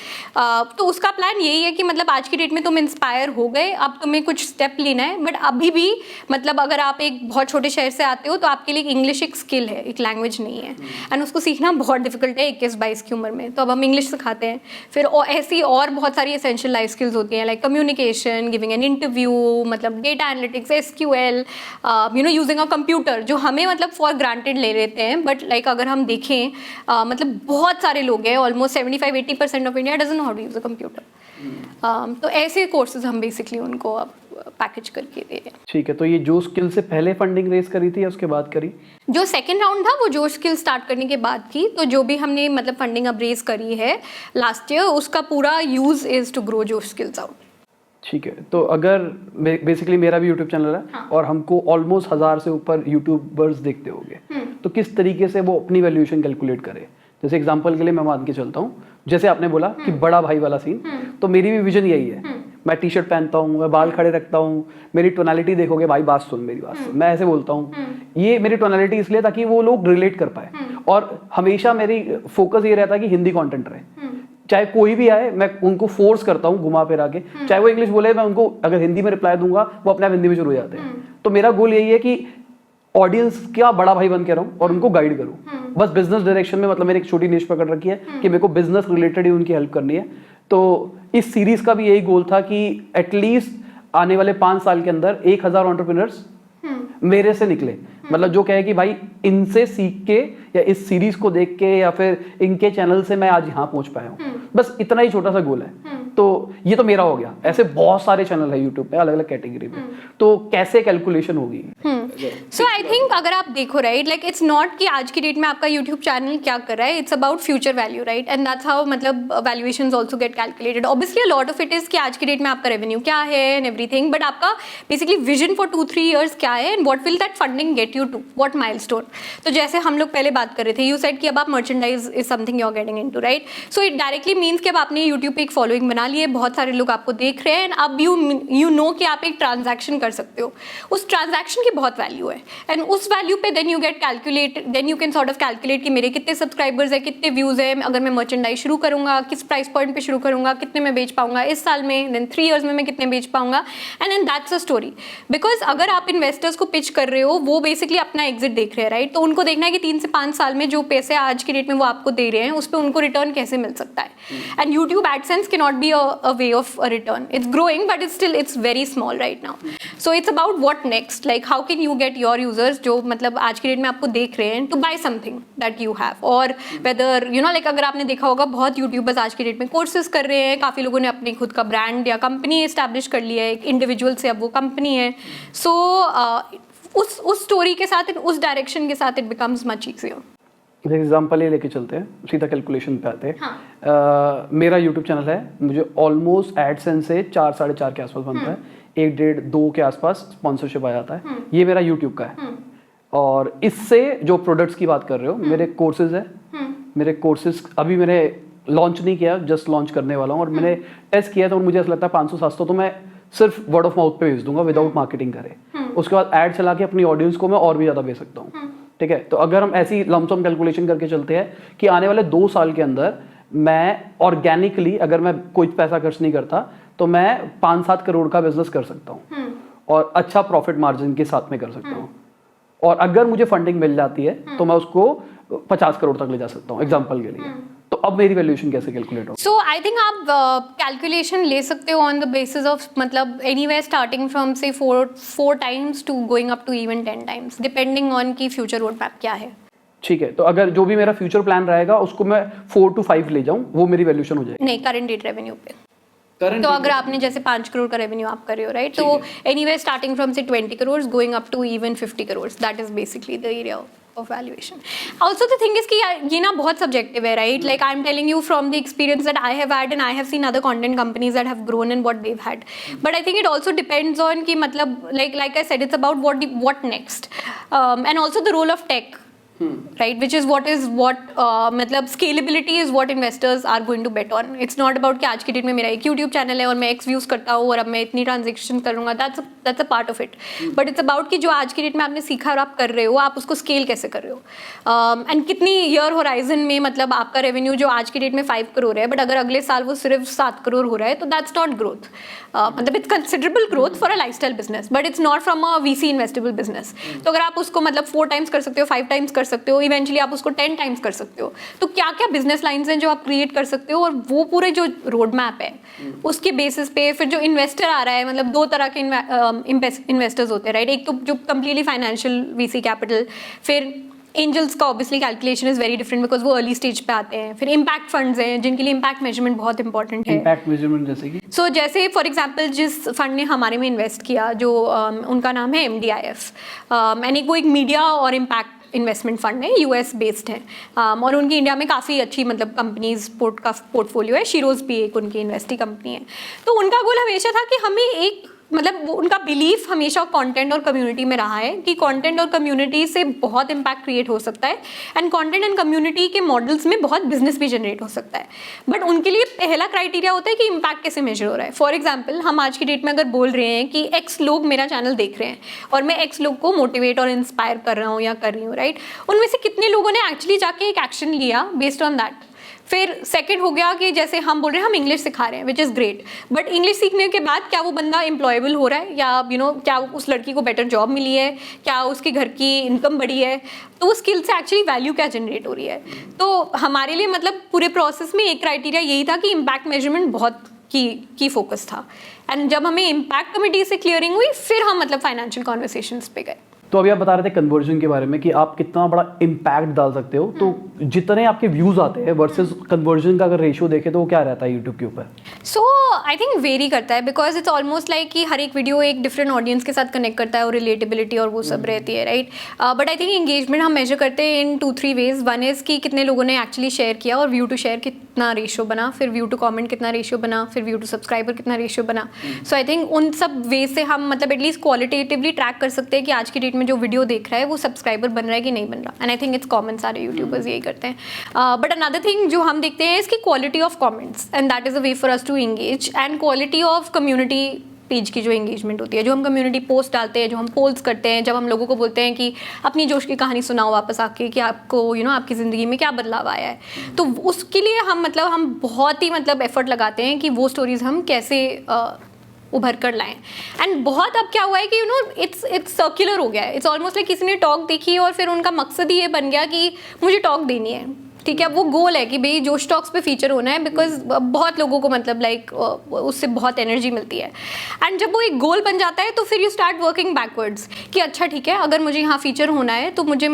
तो उसका प्लान यही है कि मतलब आज की डेट में तुम इंस्पायर हो गए, अब तुम्हें कुछ स्टेप लेना है, बट अभी भी मतलब अगर आप एक बहुत छोटे शहर से आते हो तो आपके लिए इंग्लिश एक स्किल है, एक लैंग्वेज नहीं नहीं है एंड उसको सीखना बहुत डिफिकल्ट है 21-22 की उम्र में। तो अब हम इंग्लिश सिखाते हैं, फिर ऐसी और बहुत सारी एसेंशियल लाइफ स्किल्स होती हैं like communication, giving an interview, मतलब data analytics, SQL, using a computer, जो हमें मतलब फॉर ग्रांटेड ले लेते हैं, बट लाइक अगर हम देखें मतलब बहुत सारे लोग हैं, almost 75-80% of India doesn't know how to use a computer. तो ऐसे कोर्सेज हम बेसिकली उनको अब पैकेज करके दे रहे हैं। ठीक है, तो ये जो स्किल से पहले फंडिंग रेज करी थी या उसके बाद करी? जो सेकंड राउंड था वो जो स्किल स्टार्ट करने के बाद की, तो जो भी हमने मतलब फंडिंग अब रेज करी है लास्ट ईयर, उसका पूरा यूज इज टू ग्रो जो स्किल्स आउट। ठीक है, तो अगर बेसिकली मेरा भी यूट्यूब चैनल है, हाँ, और हमको ऑलमोस्ट 1000 से ऊपर यूट्यूबर्स देखते होंगे, तो किस तरीके से वो अपनी वैल्यूएशन कैलकुलेट करे? जैसे एग्जांपल के लिए मैं मान के चलता हूँ, जैसे आपने बोला कि बड़ा भाई वाला सीन, तो मेरी भी विजन यही है। मैं टी शर्ट पहनता हूँ, मैं बाल खड़े रखता हूँ, मेरी टोनालिटी देखोगे, भाई बात सुन, मेरी बात सुन, मैं ऐसे बोलता हूँ। ये मेरी टोनालिटी इसलिए ताकि वो लोग रिलेट कर पाए, और हमेशा मेरी फोकस ये रहता है कि हिंदी कंटेंट रहे। चाहे कोई भी आए, मैं उनको फोर्स करता हूँ घुमा फिरा के, चाहे वो इंग्लिश बोले, मैं उनको अगर हिंदी में रिप्लाई दूंगा, वो अपने आप हिंदी में शुरू हो जाते हैं। तो मेरा गोल यही है कि ऑडियंस क्या बड़ा भाई बन के रहूं और उनको गाइड करूं। बस बिजनेस डायरेक्शन में, मतलब मैंने एक छोटी निश पकड़ रखी है कि मेरे को बिजनेस रिलेटेड ही उनकी हेल्प करनी है। तो इस सीरीज का भी यही गोल था कि एटलीस्ट आने वाले 5 साल के अंदर 1000 एंटरप्रेन्योर्स मेरे से निकले, मतलब जो कहे कि भाई इनसे सीख के या इस सीरीज को देख के या फिर इनके चैनल से मैं आज यहाँ पहुंच पाया हूँ। बस इतना ही छोटा सा गोल है। तो ये तो मेरा हो गया। ऐसे बहुत सारे चैनल है यूट्यूब पे अलग अलग कैटेगरी में, तो कैसे कैलकुलेशन होगी? सो आई थिंक अगर आप देखो राइट, लाइक इट्स नॉट कि आज की डेट में आपका यूट्यूब चैनल क्या कर रहा है, it's about future value, right? And that's how मतलब valuations also get calculated. Obviously a lot of it is कि आज की डेट में आपका रेवेन्यू क्या है एंड एवरीथिंग, बट आपका बेसिकली विजन फॉर 2-3 ईयर्स क्या है and what will that funding get you to, what milestone. तो जैसे हम लोग पहले बात कर रहे थे, यू सेड कि अब आप merchandise is something you are getting into, right? So it directly means कि अब आपने यूट्यूब पे एक फॉलोइंग बना ली है, बहुत सारे लोग आपको देख रहे हैं, एंड अब यू नो कि आप एक ट्रांजैक्शन कर सकते हो, उस ट्रांजैक्शन की बहुत वैल्यू है, एंड उस वैल्यू पे then you get calculate, then you can sort of calculate कि मेरे कितने सब्सक्राइबर्स है, कितने व्यूज है, अगर मैं मर्चेंडाइज शुरू करूंगा, किस प्राइस पॉइंट पे शुरू करूंगा, कितने में बेच पाऊंगा इस साल में, देन 3 इयर्स में मैं कितने बेच पाऊंगा, and then that's a story. Because अगर आप इन्वेस्टर्स को पिच कर रहे हो, वो बेसिकली अपना एग्जिट देख रहे हैं, राइट? तो उनको देखना है कि 3 से 5 साल में जो पैसे आज की डेट में वो आपको दे रहे हैं, उस पर उनको रिटर्न कैसे मिल सकता है। And YouTube AdSense can not be a way of a return, it's growing but it's very small right now. So it's about what next, like how can you get your users जो मतलब आज की डेट में आपको देख रहे हैं to buy something that you have, और वेदर यू नो लाइक अगर आपने देखा होगा बहुत यूट्यूबर्स आज की डेट में कोर्सेज कर रहे हैं, काफ़ी लोगों ने अपनी खुद का ब्रांड या कंपनी एस्टैब्लिश कर लिया है, एक इंडिविजुअल से अब वो कंपनी है। सो उस स्टोरी के साथ, उस डायरेक्शन के साथ it becomes much easier. Example ये लेके चलते हैं, सीधा कैलकुलेशन पे आते हैं। हाँ। मेरा यूट्यूब चैनल है, मुझे ऑलमोस्ट एडसेंस से 4-4.5 के आसपास बनता है, 1-1.5-2 के आसपास स्पॉन्सरशिप आ जाता है। ये मेरा यूट्यूब का है। और इससे जो प्रोडक्ट्स की बात कर रहे हो, मेरे कोर्सेज है, मेरे कोर्सेज अभी मैंने लॉन्च नहीं किया, जस्ट लॉन्च करने वाला हूँ, और मैंने टेस्ट किया तो मुझे ऐसा लगता है 500-700 तो मैं सिर्फ वर्ड ऑफ माउथ पे भेज दूंगा विदाउट मार्केटिंग करे। उसके बाद ऐड चला के अपनी ऑडियंस को मैं और भी ज़्यादा भेज सकता हूँ। ठीक है, तो अगर हम ऐसी लमसम कैलकुलेशन करके चलते हैं कि आने वाले 2 साल के अंदर मैं ऑर्गेनिकली अगर मैं कोई पैसा खर्च नहीं करता तो मैं 5-7 करोड़ का बिजनेस कर सकता हूँ, और अच्छा प्रॉफिट मार्जिन के साथ में कर सकता हूँ। और अगर मुझे फंडिंग मिल जाती है तो मैं उसको 50 करोड़ तक ले जा सकता हूँ एग्जाम्पल के लिए। तो अब मेरी वैल्यूएशन कैसे कैलकुलेट हो? सो आई थिंक आप कैलकुलेशन ले सकते हो ऑन द बेसिस ऑफ मतलब एनीवेयर स्टार्टिंग फ्रॉम से 4 times to going up to even 10 times depending on की फ्यूचर रोड मैप क्या है। ठीक है, तो अगर जो भी मेरा फ्यूचर प्लान रहेगा उसको मैं 4 to 5 ले जाऊं, वो मेरी वैल्यूएशन हो जाएगी? नहीं, करंट डेट रेवेन्यू पे। तो अगर आपने जैसे 5 करोड़ का रेवेन्यू आप कर रहे हो, राइट? तो एनीवेयर स्टार्टिंग फ्रॉम से 20 crore going up to even 50 crore, that is basically the area of valuation. Also the thing is कि ये ना बहुत subjective है, right? Like I'm telling you from the experience that I have had and I have seen other content companies that have grown and what they've had. But I think it also depends on कि मतलब like I said, it's about what next, and also the role of tech. Right, which is what मतलब scalability is what investors are going to bet on. It's not about कि आज की डेट में मेरा एक YouTube चैनल है और मैं X views करता हूँ और अब मैं इतनी ट्रांजेक्शन करूँगा, that's a part of it. But it's about कि जो आज की डेट में आपने सीखा और आप कर रहे हो, आप उसको स्केल कैसे कर रहे हो, एंड कितनी ईयर होराइजन में मतलब आपका रेवेन्यू जो आज की डेट में 5 करोड़ है बट अगर अगले साल वो सिर्फ 7 करोड़ हो रहा है तो दैट्स नॉट ग्रोथ। मतलब it's considerable growth for a lifestyle business but it's not from a VC investable business. तो अगर आप उसको मतलब 4 टाइम्स कर सकते हो, 5 टाइम्स कर सकते हो, इवेंचुअली आप उसको 10 टाइम्स कर सकते हो। तो क्या क्या बिजनेस लाइन्स हैं जो आप क्रिएट कर सकते हो, और वो पूरे जो रोड मैप है उसके बेसिस पे फिर जो इन्वेस्टर आ रहा है, मतलब दो तरह के इन्वेस्टर्स होते हैं, राइट। एक तो जो कम्प्लीटली फाइनेंशियल वीसी कैपिटल, फिर एंजल्स का obviously calculation is very different because वो अर्ली स्टेज पे आते हैं, फिर इम्पैक्ट फंड्स हैं जिनके लिए इम्पैक्ट मेजरमेंट बहुत इंपॉर्टेंट है। इम्पैक्ट मेजरमेंट जैसे कि जैसे फॉर एग्जांपल जिस फंड ने हमारे में इन्वेस्ट किया, जो उनका नाम है MDIF, यानी वो एक मीडिया और इम्पैक्ट इन्वेस्टमेंट फंड है, US बेस्ड है, और उनकी इंडिया में काफ़ी अच्छी मतलब कंपनीज का पोर्टफोलियो है। शीरोज भी एक उनकी इन्वेस्टी कंपनी है। तो उनका गोल हमेशा था कि हमें एक मतलब उनका बिलीफ हमेशा कंटेंट और कम्युनिटी में रहा है कि कंटेंट और कम्युनिटी से बहुत इम्पैक्ट क्रिएट हो सकता है, एंड कंटेंट एंड कम्युनिटी के मॉडल्स में बहुत बिजनेस भी जनरेट हो सकता है। बट उनके लिए पहला क्राइटेरिया होता है कि इम्पैक्ट कैसे मेजर हो रहा है। फॉर एग्जाम्पल, हम आज की डेट में अगर बोल रहे हैं कि X लोग मेरा चैनल देख रहे हैं और मैं X लोग को मोटिवेट और इंस्पायर कर रहा हूँ या कर रही हूँ, राइट, उनमें से कितने लोगों ने एक्चुअली जाके एक एक्शन लिया बेस्ड ऑन दैट। फिर सेकंड हो गया कि जैसे हम बोल रहे हैं हम इंग्लिश सिखा रहे हैं, which is great, but English सीखने के बाद क्या वो बंदा एम्प्लॉयबल हो रहा है, या क्या उस लड़की को बेटर जॉब मिली है, क्या उसके घर की इनकम बढ़ी है, तो वो स्किल से एक्चुअली वैल्यू क्या जनरेट हो रही है। तो हमारे लिए मतलब पूरे प्रोसेस में एक क्राइटेरिया यही था कि इम्पैक्ट मेजरमेंट बहुत की फोकस था, एंड जब हमें इम्पैक्ट कमिटी से क्लियरिंग हुई फिर हम मतलब फाइनेंशियल कॉन्वर्सेशंस पे गए। तो अभी आप बता रहे थे कन्वर्जन के बारे में कि आप कितना बड़ा इम्पैक्ट डाल सकते हो, तो जितने आपके व्यूज आते हैं वर्सेस कन्वर्जन का अगर रेशियो देखें तो वो क्या रहता है यूट्यूब के ऊपर? सो आई थिंक वेरी करता है, बिकॉज इट्स ऑलमोस्ट लाइक कि हर एक वीडियो एक डिफरेंट ऑडियंस के साथ कनेक्ट करता है और रिलेटेबिलिटी और वो सब रहती है, right. But I think engagement हम मेजर करते हैं इन 2-3 वेज। वन इज़ कि कितने लोगों ने एक्चुअली शेयर किया और व्यू टू शेयर कितना रेशियो बना, फिर व्यू टू कॉमेंट कितना रेशियो बना, फिर व्यू टू सब्सक्राइबर कितना रेशियो बना। सो आई थिंक उन सब वे से हम मतलब एटलीस्ट क्वालिटेटिवली ट्रैक कर सकते हैं कि आज की डेट में जो वीडियो देख रहा है वो सब्सक्राइबर बन रहा है कि नहीं बन रहा। And I think it's common, सारे यूट्यूबर्स यही करते हैं। बट अनदर थिंग जो हम देखते हैं इसकी quality of comments, and that is a way for us to engage, and quality of community page की जो एंगेजमेंट होती है, जो हम कम्युनिटी पोस्ट डालते हैं, जो हम पोल्स करते हैं, जब हम लोगों को बोलते हैं कि अपनी जोश की कहानी सुनाओ वापस आके कि आपको आपकी ज़िंदगी में क्या बदलाव आया है, तो उसके लिए हम बहुत ही एफर्ट लगाते हैं कि वो स्टोरीज़ हम कैसे उभर कर लाएं। एंड बहुत अब क्या हुआ है कि इट्स सर्कुलर हो गया है। इट्स ऑलमोस्ट लाइक किसी ने टॉक देखी और फिर उनका मकसद ही ये बन गया कि मुझे टॉक देनी है, ठीक है, वो गोल है कि भाई जोश टॉक्स पे फीचर होना है, बिकॉज बहुत लोगों को उससे बहुत एनर्जी मिलती है। एंड जब वो एक गोल बन जाता है तो फिर यू स्टार्ट वर्किंग बैकवर्ड्स कि अच्छा ठीक है, अगर मुझे यहाँ फीचर होना है तो मुझे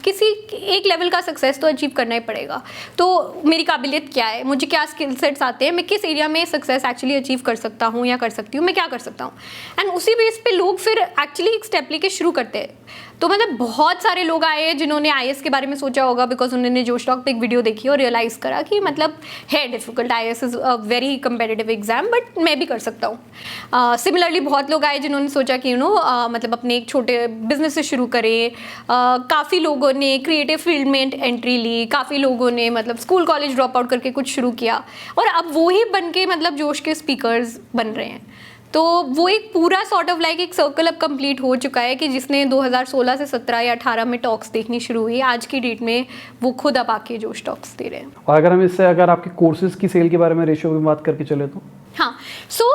किसी एक लेवल का सक्सेस तो अचीव करना ही पड़ेगा। तो मेरी काबिलियत क्या है, मुझे क्या स्किल सेट्स आते हैं, मैं किस एरिया में सक्सेस एक्चुअली अचीव कर सकता हूँ या कर सकती हूँ, मैं क्या कर सकता हूँ। एंड उसी बेस पे लोग फिर एक्चुअली एक स्टेप लेके शुरू करते हैं। तो बहुत सारे लोग आए हैं जिन्होंने IAS के बारे में सोचा होगा बिकॉज उन्होंने जोश टॉक पे एक वीडियो देखी और रियलाइज़ करा कि है difficult, IAS is a very competitive exam, but मैं भी कर सकता हूँ। सिमिलरली बहुत लोग आए जिन्होंने सोचा कि अपने एक छोटे बिजनेस से शुरू करें। काफ़ी लोगों ने क्रिएटिव फील्ड में एंट्री ली, काफ़ी लोगों ने स्कूल कॉलेज ड्रॉप आउट करके कुछ शुरू किया और अब वो ही बन के जोश के स्पीकर्स बन रहे हैं। तो वो एक पूरा सॉर्ट ऑफ लाइक एक सर्कल अब कंप्लीट हो चुका है कि जिसने 2016 से 17 या 18 में टॉक्स देखनी शुरू हुई, आज की डेट में वो खुद अब आके जोश टॉक्स दे रहे हैं। और अगर आपके कोर्सेज की सेल के बारे में रेशियो की बात करके चले तो हाँ, सो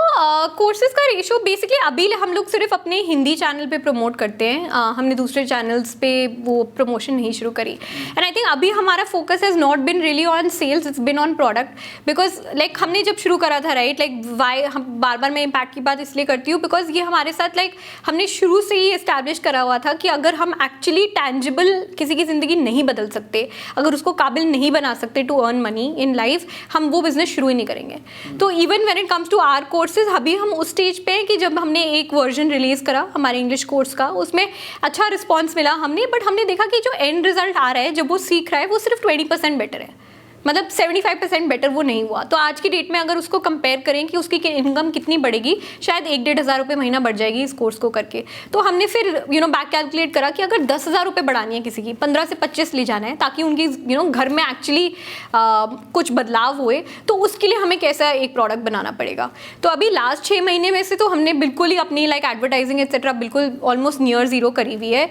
कोर्सेज का रेशियो बेसिकली अभी हम लोग सिर्फ अपने हिंदी चैनल पे प्रमोट करते हैं। हमने दूसरे चैनल्स पे वो प्रमोशन नहीं शुरू करी। एंड आई थिंक अभी हमारा focus has not been really on sales, it's been on product, because like हमने जब शुरू करा था, राइट, लाइक वाई हम बार मैं इम्पैक्ट की बात इसलिए करती हूँ बिकॉज ये हमारे साथ हमने शुरू से ही इस्टेब्लिश करा हुआ था कि अगर हम एक्चुअली टैंजिबल किसी की ज़िंदगी नहीं बदल सकते, अगर उसको काबिल नहीं बना सकते to earn money in life, हम वो बिजनेस शुरू ही नहीं करेंगे। तो even when it comes to our courses, अभी हम उस स्टेज पे हैं कि जब हमने एक वर्जन रिलीज करा हमारे इंग्लिश कोर्स का, उसमें अच्छा रिस्पॉन्स मिला बट हमने देखा कि जो एंड रिजल्ट आ रहा है, जब वो सीख रहा है, वो सिर्फ 20% बेटर है, 75% बेटर वो नहीं हुआ। तो आज की डेट में अगर उसको कंपेयर करें कि उसकी इनकम कितनी बढ़ेगी, शायद 1-1.5 हज़ार रुपये महीना बढ़ जाएगी इस कोर्स को करके। तो हमने फिर बैक कैलकुलेट करा कि अगर 10,000 रुपये बढ़ानी है किसी की, 15 से 25 ले जाना है ताकि उनकी घर में एक्चुअली कुछ बदलाव हुए, तो उसके लिए हमें कैसा एक प्रोडक्ट बनाना पड़ेगा। तो अभी लास्ट 6 महीने में से तो हमने बिल्कुल ही अपनी एडवर्टाइजिंग एक्सेट्रा बिल्कुल ऑलमोस्ट नियर ज़ीरो करी हुई है।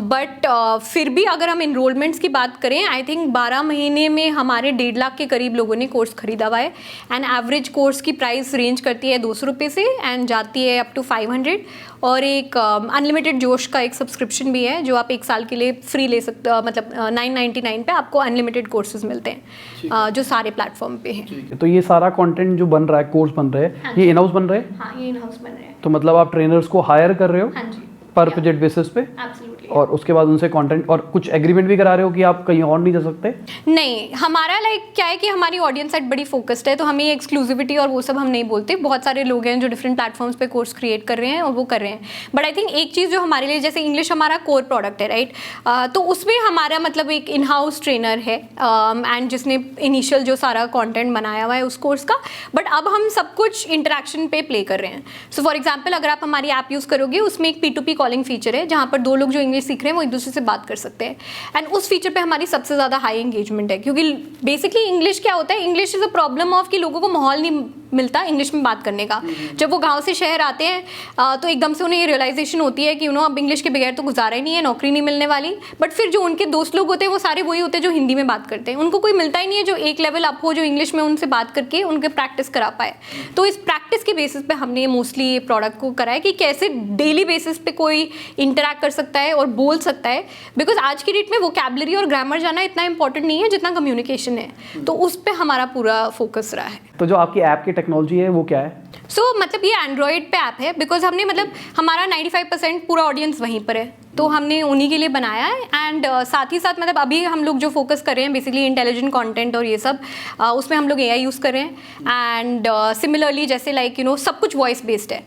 बट फिर भी अगर हम इनरोलमेंट्स की बात करें, आई थिंक 12 महीने में हमारे 1.5 लाख के करीब लोगों ने कोर्स खरीदा हुआ है एंड एवरेज कोर्स की प्राइस रेंज करती है 200 रुपये से एंड जाती है अप टू 500। और एक अनलिमिटेड जोश का एक सब्सक्रिप्शन भी है जो आप 1 साल के लिए फ्री ले सकते हो, मतलब 999 पे आपको अनलिमिटेड कोर्सेज मिलते हैं जो सारे प्लेटफॉर्म पे हैं। तो ये सारा कंटेंट जो बन रहा है, कोर्स बन रहे हैं, ये इन हाउस बन रहे हैं? हाँ, ये इन हाउस बन रहे हैं। तो मतलब आप ट्रेनर्स को हायर कर रहे हो? हाँ जी, पर प्रोजेक्ट बेसिस पे? एब्सोल्युटली। और उसके बाद उनसे कंटेंट और कुछ एग्रीमेंट भी करा रहे हो कि आप कहीं और नहीं जा सकते? नहीं, हमारा क्या है कि हमारी ऑडियंस सेट बड़ी फोकस्ड है, तो हमें एक्सक्लूसिविटी और वो सब हम नहीं बोलते। बहुत सारे लोग हैं जो डिफरेंट प्लेटफॉर्म्स पे कोर्स क्रिएट कर रहे हैं और वो कर रहे हैं। बट आई थिंक एक चीज़ जो हमारे लिए, जैसे इंग्लिश हमारा कोर प्रोडक्ट है, राइट, तो उसमें हमारा मतलब एक इन हाउस ट्रेनर है एंड जिसने इनिशियल जो सारा कॉन्टेंट बनाया हुआ है उस कोर्स का। बट अब हम सब कुछ इंटरेक्शन पे प्ले कर रहे हैं। सो फॉर एग्जाम्पल, अगर आप हमारी ऐप यूज़ करोगे, उसमें एक P2P कॉलिंग फीचर है जहाँ पर 2 लोग जो इंग्लिश सीख रहे हैं वो एक दूसरे से बात कर सकते हैं एंड उस फीचर पे हमारी सबसे ज़्यादा हाई एंगेजमेंट है। क्योंकि बेसिकली इंग्लिश क्या होता है, English is a problem of कि लोगों को माहौल नहीं मिलता इंग्लिश में बात करने का। जब वो गांव से शहर आते हैं तो एकदम से उन्हें ये रियलाइजेशन होती है कि अब इंग्लिश के बगैर तो गुजारा ही नहीं है, नौकरी नहीं मिलने वाली। बट फिर जो उनके दोस्त लोग होते हैं वो सारे वही होते हैं जो हिंदी में बात करते हैं। उनको कोई मिलता ही नहीं है जो एक लेवल अप हो, जो इंग्लिश में उनसे बात करके उनके प्रैक्टिस करा पाए। तो इस प्रैक्टिस के बेसिस पे हमने मोस्टली ये प्रोडक्ट को करा है कि कैसे डेली बेसिस पे कोई इंटरैक्ट कर सकता है और बोल सकता है। बिकॉज आज की डेट में वोकैबुलरी और ग्रामर जाना इतना इंपॉर्टेंट नहीं है जितना कम्युनिकेशन है। तो उस पर हमारा पूरा फोकस रहा है। तो जो आपकी ऐप की टेक्नोलॉजी है वो क्या है? मतलब ये एंड्रॉयड पे ऐप है, बिकॉज हमने मतलब हमारा 95% पूरा ऑडियंस वहीं पर है, तो हमने उन्हीं के लिए बनाया है। एंड साथ ही साथ मतलब अभी हम लोग जो फोकस कर रहे हैं बेसिकली इंटेलिजेंट कंटेंट और ये सब, उसमें हम लोग AI यूज़ कर रहे हैं। एंड सिमिलरली जैसे सब कुछ वॉइस बेस्ड है।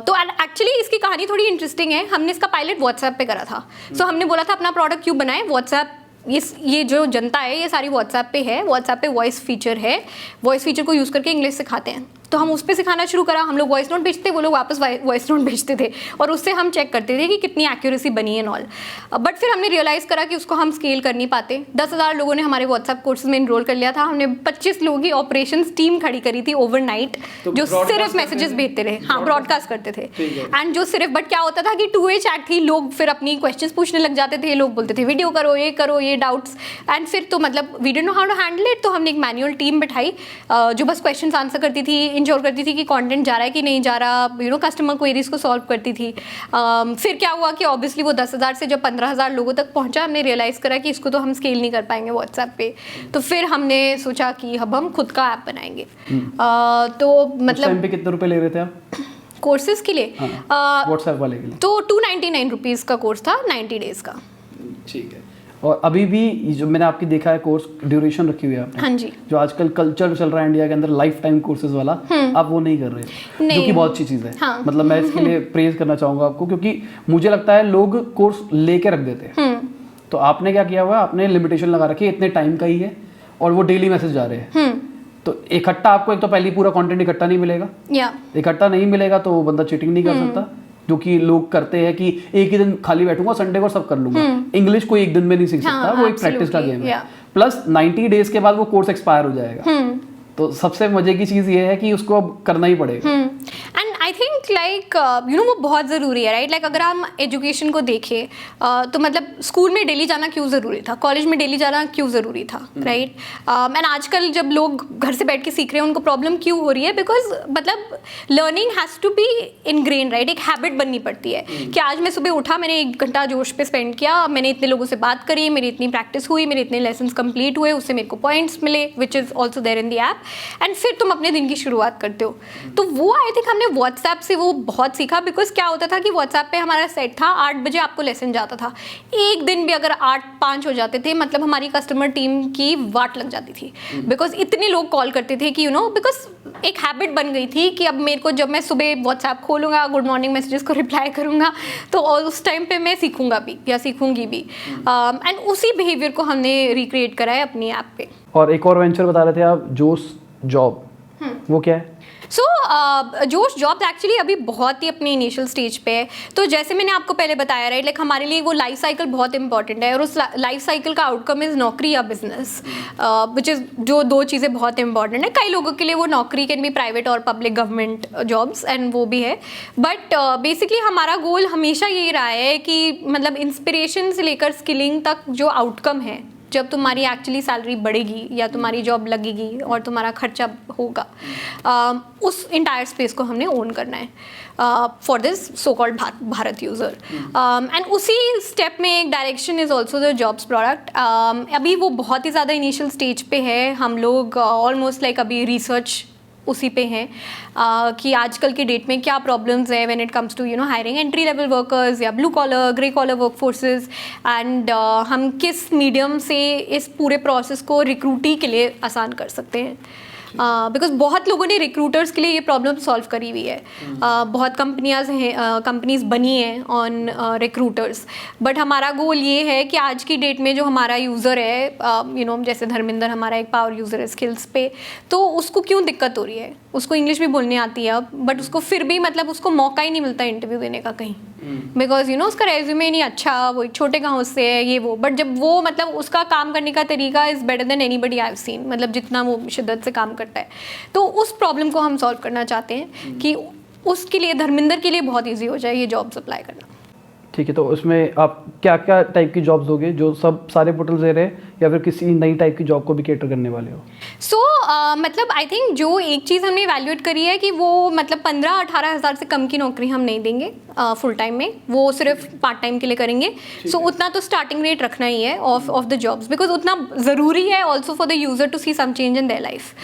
तो एक्चुअली इसकी कहानी थोड़ी इंटरेस्टिंग है। हमने इसका पायलट व्हाट्सएप पे करा था। सो हमने बोला था अपना प्रोडक्ट क्यों बनाएं, व्हाट्सएप ये जो जनता है ये सारी व्हाट्सएप पे है, व्हाट्सएप पे वॉइस फीचर है, वॉइस फीचर को यूज़ करके इंग्लिश सिखाते हैं। तो हम उस पर सिखाना शुरू करा। हम लोग वॉइस नोट भेजते, वो लोग वापस वॉइस नोट भेजते थे और उससे हम चेक करते थे कि कितनी एक्यूरेसी बनी है ऑल। बट फिर हमने रियलाइज़ करा कि उसको हम स्केल कर नहीं पाते। 10,000 लोगों ने हमारे व्हाट्सएप कोर्सेज में इनरोल कर लिया था। हमने 25 लोगों की ऑपरेशन टीम खड़ी करी थी ओवरनाइट, जो सिर्फ मैसेजेस भेजते रहे। हाँ, ब्रॉडकास्ट करते थे। एंड जो सिर्फ, बट क्या होता था कि 2-way चैट थी, लोग फिर अपनी क्वेश्चन पूछने लग जाते थे, लोग बोलते थे वीडियो करो, ये डाउट्स। एंड फिर तो मतलब we didn't know how to handle it. तो हमने एक मैनुअल टीम बिठाई जो बस क्वेश्चन आंसर करती थी, इंश्योर करती थी कि कंटेंट जा रहा है कि नहीं जा रहा, कस्टमर क्वेरीज को सॉल्व करती थी। फिर क्या हुआ कि ऑब्वियसली वो 10,000 से जब 15,000 लोगों तक पहुंचा, हमने रियलाइज़ करा कि इसको तो हम स्केल नहीं कर पाएंगे व्हाट्सएप पे। तो फिर हमने सोचा कि अब हम खुद का ऐप बनाएंगे। तो मतलब टाइम पे कितने रुपए ले रहे थे आप कोर्सेज के लिए? व्हाट्सएप वाले के लिए तो 299 रुपीज़ का कोर्स था, 90 डेज का। ठीक है। और अभी भी जो मैंने आपकी देखा है कोर्स ड्यूरेशन रखी हुई है आपने, हाँ जी, जो आजकल कल्चर चल रहा है इंडिया के अंदर लाइफ टाइम कोर्सेज वाला, आप वो नहीं कर रहे, जो कि बहुत अच्छी चीज़ है। हाँ। मतलब मैं इसके लिए प्रेज करना चाहूँगा आपको, क्योंकि मुझे लगता है लोग कोर्स लेके रख देते हैं। तो आपने क्या किया हुआ है, आपने लिमिटेशन लगा रखी है, इतने टाइम का ही है और वो डेली मैसेज जा रहे हैं। तो इकट्ठा आपको एक तो पहले पूरा कंटेंट इकट्ठा नहीं मिलेगा, इकट्ठा नहीं मिलेगा तो बंदा चीटिंग नहीं कर सकता, जो कि लोग करते हैं कि एक ही दिन खाली बैठूंगा, संडे को सब कर लूंगा। इंग्लिश कोई एक दिन में नहीं सीख सकता, वो एक प्रैक्टिस का गेम है। प्लस 90 डेज के बाद वो कोर्स एक्सपायर हो जाएगा। तो सबसे मजे की चीज ये है कि उसको अब करना ही पड़ेगा। एंड आई थिंक वो बहुत ज़रूरी है, राइट। अगर हम एजुकेशन को देखें तो मतलब स्कूल में डेली जाना क्यों ज़रूरी था, कॉलेज में डेली जाना क्यों ज़रूरी था, राइट। एंड आजकल जब लोग घर से बैठ के सीख रहे हैं उनको प्रॉब्लम क्यों हो रही है, बिकॉज मतलब learning has to be ingrain, right. एक हैबिट बननी पड़ती है कि आज मैं सुबह उठा, मैंने 1 घंटा जोश पे स्पेंड किया, मैंने इतने लोगों से बात करी, मेरी इतनी प्रैक्टिस हुई, मेरे इतने लेसन कंप्लीट हुए, उससे मेरे को पॉइंट्स मिले, which is also there in the app. And फिर तुम अपने दिन की शुरुआत करते हो। तो वो आई थिंक हमने व्हाट्सएप से वो बहुत सीखा। बिकॉज क्या होता था कि व्हाट्सएप पे हमारा सेट था 8 बजे आपको लेसन जाता था। एक दिन भी अगर 8-5 हो जाते थे, मतलब हमारी कस्टमर टीम की वाट लग जाती थी। बिकॉज इतने लोग कॉल करते थे कि बिकॉज एक हैबिट बन गई थी कि अब मेरे को, जब मैं सुबह व्हाट्सएप खोलूंगा, गुड मॉर्निंग मैसेजेस को रिप्लाई करूंगा, तो उस टाइम पे मैं सीखूंगा भी या सीखूंगी भी। एंड उसी बिहेवियर को हमने रिक्रिएट करा है अपनी ऐप पे। और एक और वेंचर बता रहे थे आप, जोश जॉब, वो क्या है? जोश जॉब्स एक्चुअली अभी बहुत ही अपने इनिशियल स्टेज पे है। तो जैसे मैंने आपको पहले बताया, राइट, हमारे लिए वो लाइफ साइकिल बहुत इंपॉर्टेंट है और उस लाइफ साइकिल का आउटकम इज़ नौकरी या बिजनेस, विच इज़ जो 2 चीज़ें बहुत इंपॉर्टेंट है। कई लोगों के लिए वो नौकरी कैन भी प्राइवेट और पब्लिक गवर्नमेंट जॉब्स, एंड वो भी है। बट बेसिकली हमारा गोल हमेशा यही रहा है कि मतलब इंस्पिरेशन से लेकर स्किलिंग तक जो आउटकम है जब तुम्हारी एक्चुअली सैलरी बढ़ेगी या तुम्हारी जॉब लगेगी और तुम्हारा खर्चा होगा, उस इंटायर स्पेस को हमने ओन करना है for this so called Bharat user. And उसी स्टेप में एक direction is also the jobs product. अभी वो बहुत ही ज़्यादा इनिशियल स्टेज पे है, हम लोग ऑलमोस्ट लाइक अभी रिसर्च उसी पे हैं कि आजकल के डेट में क्या प्रॉब्लम्स है when it comes to hiring entry level workers या blue collar grey collar workforces, and हम किस मीडियम से इस पूरे प्रोसेस को रिक्रूटी के लिए आसान कर सकते हैं। बिकॉज बहुत लोगों ने रिक्रूटर्स के लिए ये प्रॉब्लम सॉल्व करी हुई है। बहुत कंपनीज बनी हैं ऑन रिक्रूटर्स, बट हमारा गोल ये है कि आज की डेट में जो हमारा यूज़र है, जैसे धर्मेंद्र हमारा एक पावर यूज़र है स्किल्स पे, तो उसको क्यों दिक्कत हो रही है, उसको इंग्लिश भी बोलने आती है अब, बट उसको फिर भी मतलब उसको मौका ही नहीं मिलता इंटरव्यू देने का कहीं, बिकॉज उसका रेज्यूमे नहीं अच्छा, वो एक छोटे गाँव से है ये वो, बट जब वो मतलब उसका काम करने का तरीका is better than anybody I have seen, मतलब जितना वो शिद्दत से काम करता है, तो उस प्रॉब्लम को हम सॉल्व करना चाहते हैं कि उसके लिए धर्मेंद्र के लिए बहुत इजी हो जाए ये जॉब्स अप्लाई करना। ठीक है, तो उसमें आप क्या क्या टाइप की जॉब्स दोगे, जो सब सारे पोर्टल दे रहे हैं या फिर किसी नई टाइप की जॉब को भी कैटर करने वाले हो? मतलब आई थिंक जो एक चीज़ हमने इवैल्यूएट करी है कि वो मतलब 15-18 हज़ार से कम की नौकरी हम नहीं देंगे फुल टाइम में, वो सिर्फ पार्ट टाइम के लिए करेंगे। सो उतना तो स्टार्टिंग रेट रखना ही है ऑफ द जॉब्स, बिकॉज उतना ज़रूरी है also for the user to see some change in their life.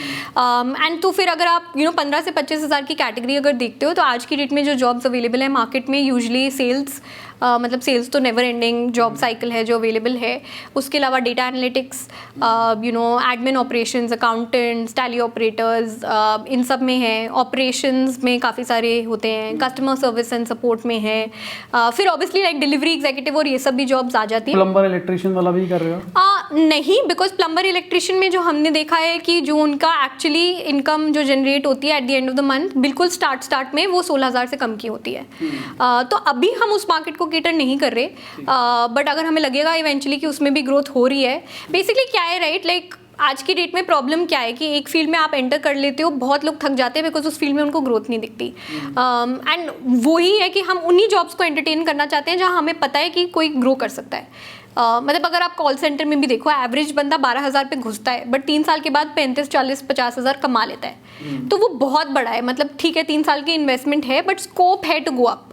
And तो फिर अगर आप 15 से 25 हज़ार की कैटेगरी अगर देखते हो, तो आज की डेट में जो जॉब्स अवेलेबल है मार्केट में, यूजली सेल्स, मतलब सेल्स तो नेवर एंडिंग जॉब साइकिल है जो अवेलेबल है, उसके अलावा data analytics, admin operations, accountants, Tally operators, इन सब में है। ऑपरेशंस में काफ़ी सारे होते हैं, कस्टमर सर्विस एंड सपोर्ट में है, फिर ऑब्वियसली लाइक डिलीवरी एग्जीक्यूटिव और ये सब भी जॉब्स आ जाती हैं। प्लम्बर इलेक्ट्रिशियन वाला भी कर रहे हो? नहीं, बिकॉज प्लम्बर इलेक्ट्रिशियन में जो हमने देखा है कि जो उनका एक्चुअली इनकम जो जनरेट होती है eight the end of the month, बिल्कुल स्टार्ट में वो 16,000 से कम की होती है। तो अभी हम उस मार्केट को केटर नहीं कर रहे, बट अगर हमें लगेगा इवेंचुअली कि उसमें भी ग्रोथ हो रही है। बेसिकली क्या है राइट, लाइक आज की डेट में प्रॉब्लम क्या है कि एक फील्ड में आप एंटर कर लेते हो, बहुत लोग थक जाते हैं बिकॉज उस फील्ड में उनको ग्रोथ नहीं दिखती। एंड वही है कि हम उन्हीं जॉब्स को एंटरटेन करना चाहते हैं जहाँ हमें पता है कि कोई ग्रो कर सकता है। मतलब अगर आप कॉल सेंटर में भी देखो, एवरेज बंदा 12,000 पे घुसता है, बट 3 साल के बाद 35, 40, 50 हज़ार कमा लेता है। तो वो बहुत बड़ा है, मतलब ठीक है 3 साल की इन्वेस्टमेंट है, बट स्कोप है टू गो अप।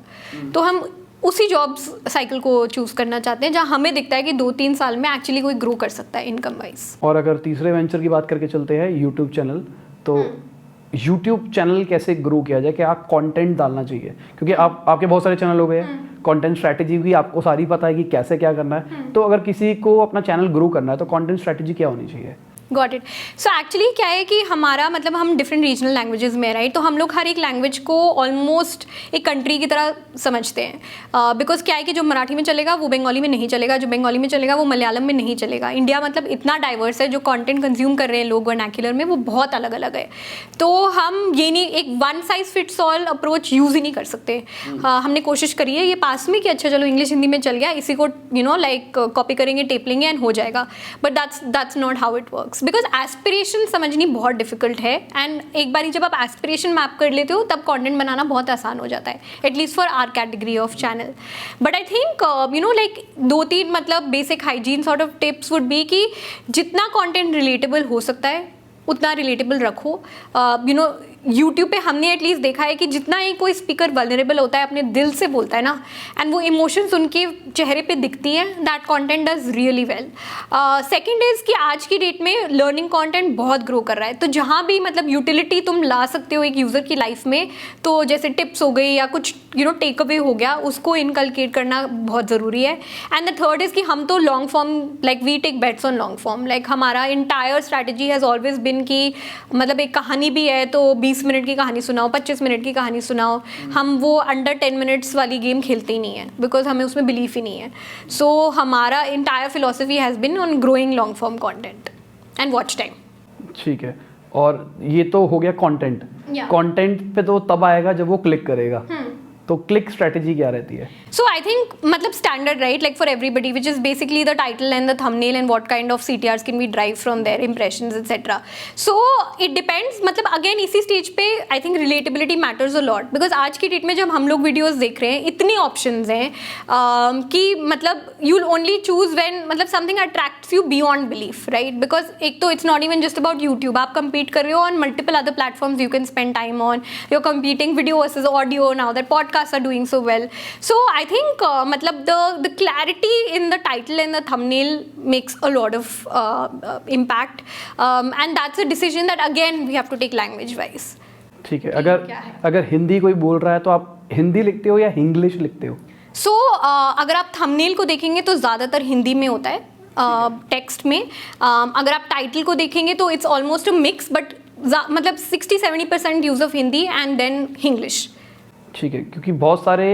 तो हम उसी जॉब्स साइकिल को चूज़ करना चाहते हैं जहाँ हमें दिखता है कि 2-3 साल में एक्चुअली कोई ग्रो कर सकता है इनकम वाइज। और अगर तीसरे वेंचर की बात करके चलते हैं, यूट्यूब चैनल, तो यूट्यूब चैनल कैसे ग्रो किया जाए, क्या कंटेंट डालना चाहिए? क्योंकि आपके बहुत सारे चैनल हो गए, कंटेंट स्ट्रैटेजी भी आपको सारी पता है कि कैसे क्या करना है, तो अगर किसी को अपना चैनल ग्रो करना है तो कंटेंट स्ट्रैटेजी क्या होनी चाहिए? Got it. सो एक्चुअली क्या है कि हमारा मतलब हम डिफरेंट रीजनल लैंग्वेजेस में, राइट, तो हम लोग हर एक लैंग्वेज को ऑलमोस्ट एक कंट्री की तरह समझते हैं। बिकॉज क्या है कि जो मराठी में चलेगा वो बंगाली में नहीं चलेगा, जो बंगाली में चलेगा वो मलयालम में नहीं चलेगा। इंडिया मतलब इतना डाइवर्स है, जो कंटेंट कंज्यूम कर रहे हैं लोग वर्नाक्युलर में, वो बहुत अलग अलग है। तो हम ये नहीं एक one size fits all approach use ही नहीं कर सकते। हमने कोशिश करी है ये पास में कि अच्छा चलो इंग्लिश हिंदी में चल गया, इसी को लाइक कॉपी करेंगे, टेप लेंगे एंड हो जाएगा, but that's not how it works. Because aspiration समझनी बहुत डिफिकल्ट है, एंड एक बार जब आप एस्पिरेशन मैप कर लेते हो तब कंटेंट बनाना बहुत आसान हो जाता है, at least for our category of channel. But I think like 2-3 मतलब basic hygiene sort of tips would be कि जितना कंटेंट रिलेटेबल हो सकता है उतना रिलेटेबल रखो। यूट्यूब पे हमने एटलीस्ट देखा है कि जितना ही कोई स्पीकर वल्नरेबल होता है, अपने दिल से बोलता है ना, एंड वो इमोशंस उनके चेहरे पे दिखती हैं, that content does really well. Second is कि आज की डेट में लर्निंग कंटेंट बहुत ग्रो कर रहा है, तो जहाँ भी मतलब यूटिलिटी तुम ला सकते हो एक यूज़र की लाइफ में, तो जैसे टिप्स हो गई या कुछ टेक अवे हो गया, उसको इनकलकेट करना बहुत ज़रूरी है। एंड द थर्ड इज़ कि हम तो long form, like we take bets on long form, like हमारा entire strategy has always been कि मतलब एक कहानी भी है तो 20 मिनट की कहानी सुनाओ, 25 मिनट की कहानी सुनाओ। हम वो अंडर 10 मिनट्स वाली गेम खेलते ही नहीं है, बिकॉज हमें उसमें बिलीफ ही नहीं है। सो हमारा entire philosophy has been on growing long form content and watch time. ठीक है, और ये तो हो गया कंटेंट। कंटेंट पे तो तब आएगा जब वो क्लिक करेगा, तो क्लिक स्ट्रेटेजी क्या रहती है? So I think मतलब standard, right, like for everybody, which is basically the title and the thumbnail and what kind of CTRs can we drive from their impressions etc. So it depends, मतलब again इसी stage पे I think relatability matters a lot, because आज की डेट में जब हम लोग वीडियोस देख रहे हैं इतनी ऑप्शंस हैं कि मतलब you'll only choose when मतलब something attracts you beyond belief, right? Because एक तो it's not even just about YouTube, आप compete कर रहे हो on multiple other platforms you can spend time on, you're competing video versus audio, now that podcasts are doing so well. So I think मतलब the clarity in the title and the thumbnail makes a lot of impact, and that's a decision that again we have to take language wise. ठीक है, अगर हिंदी कोई बोल रहा है तो आप हिंदी लिखते हो या इंग्लिश लिखते हो? So अगर आप thumbnail को देखेंगे तो ज़्यादातर हिंदी में होता है टेक्स्ट में. अगर आप टाइटल को देखेंगे तो it's almost a mix, but मतलब 60-70% use of Hindi and then English. ठीक है, क्योंकि बहुत सारे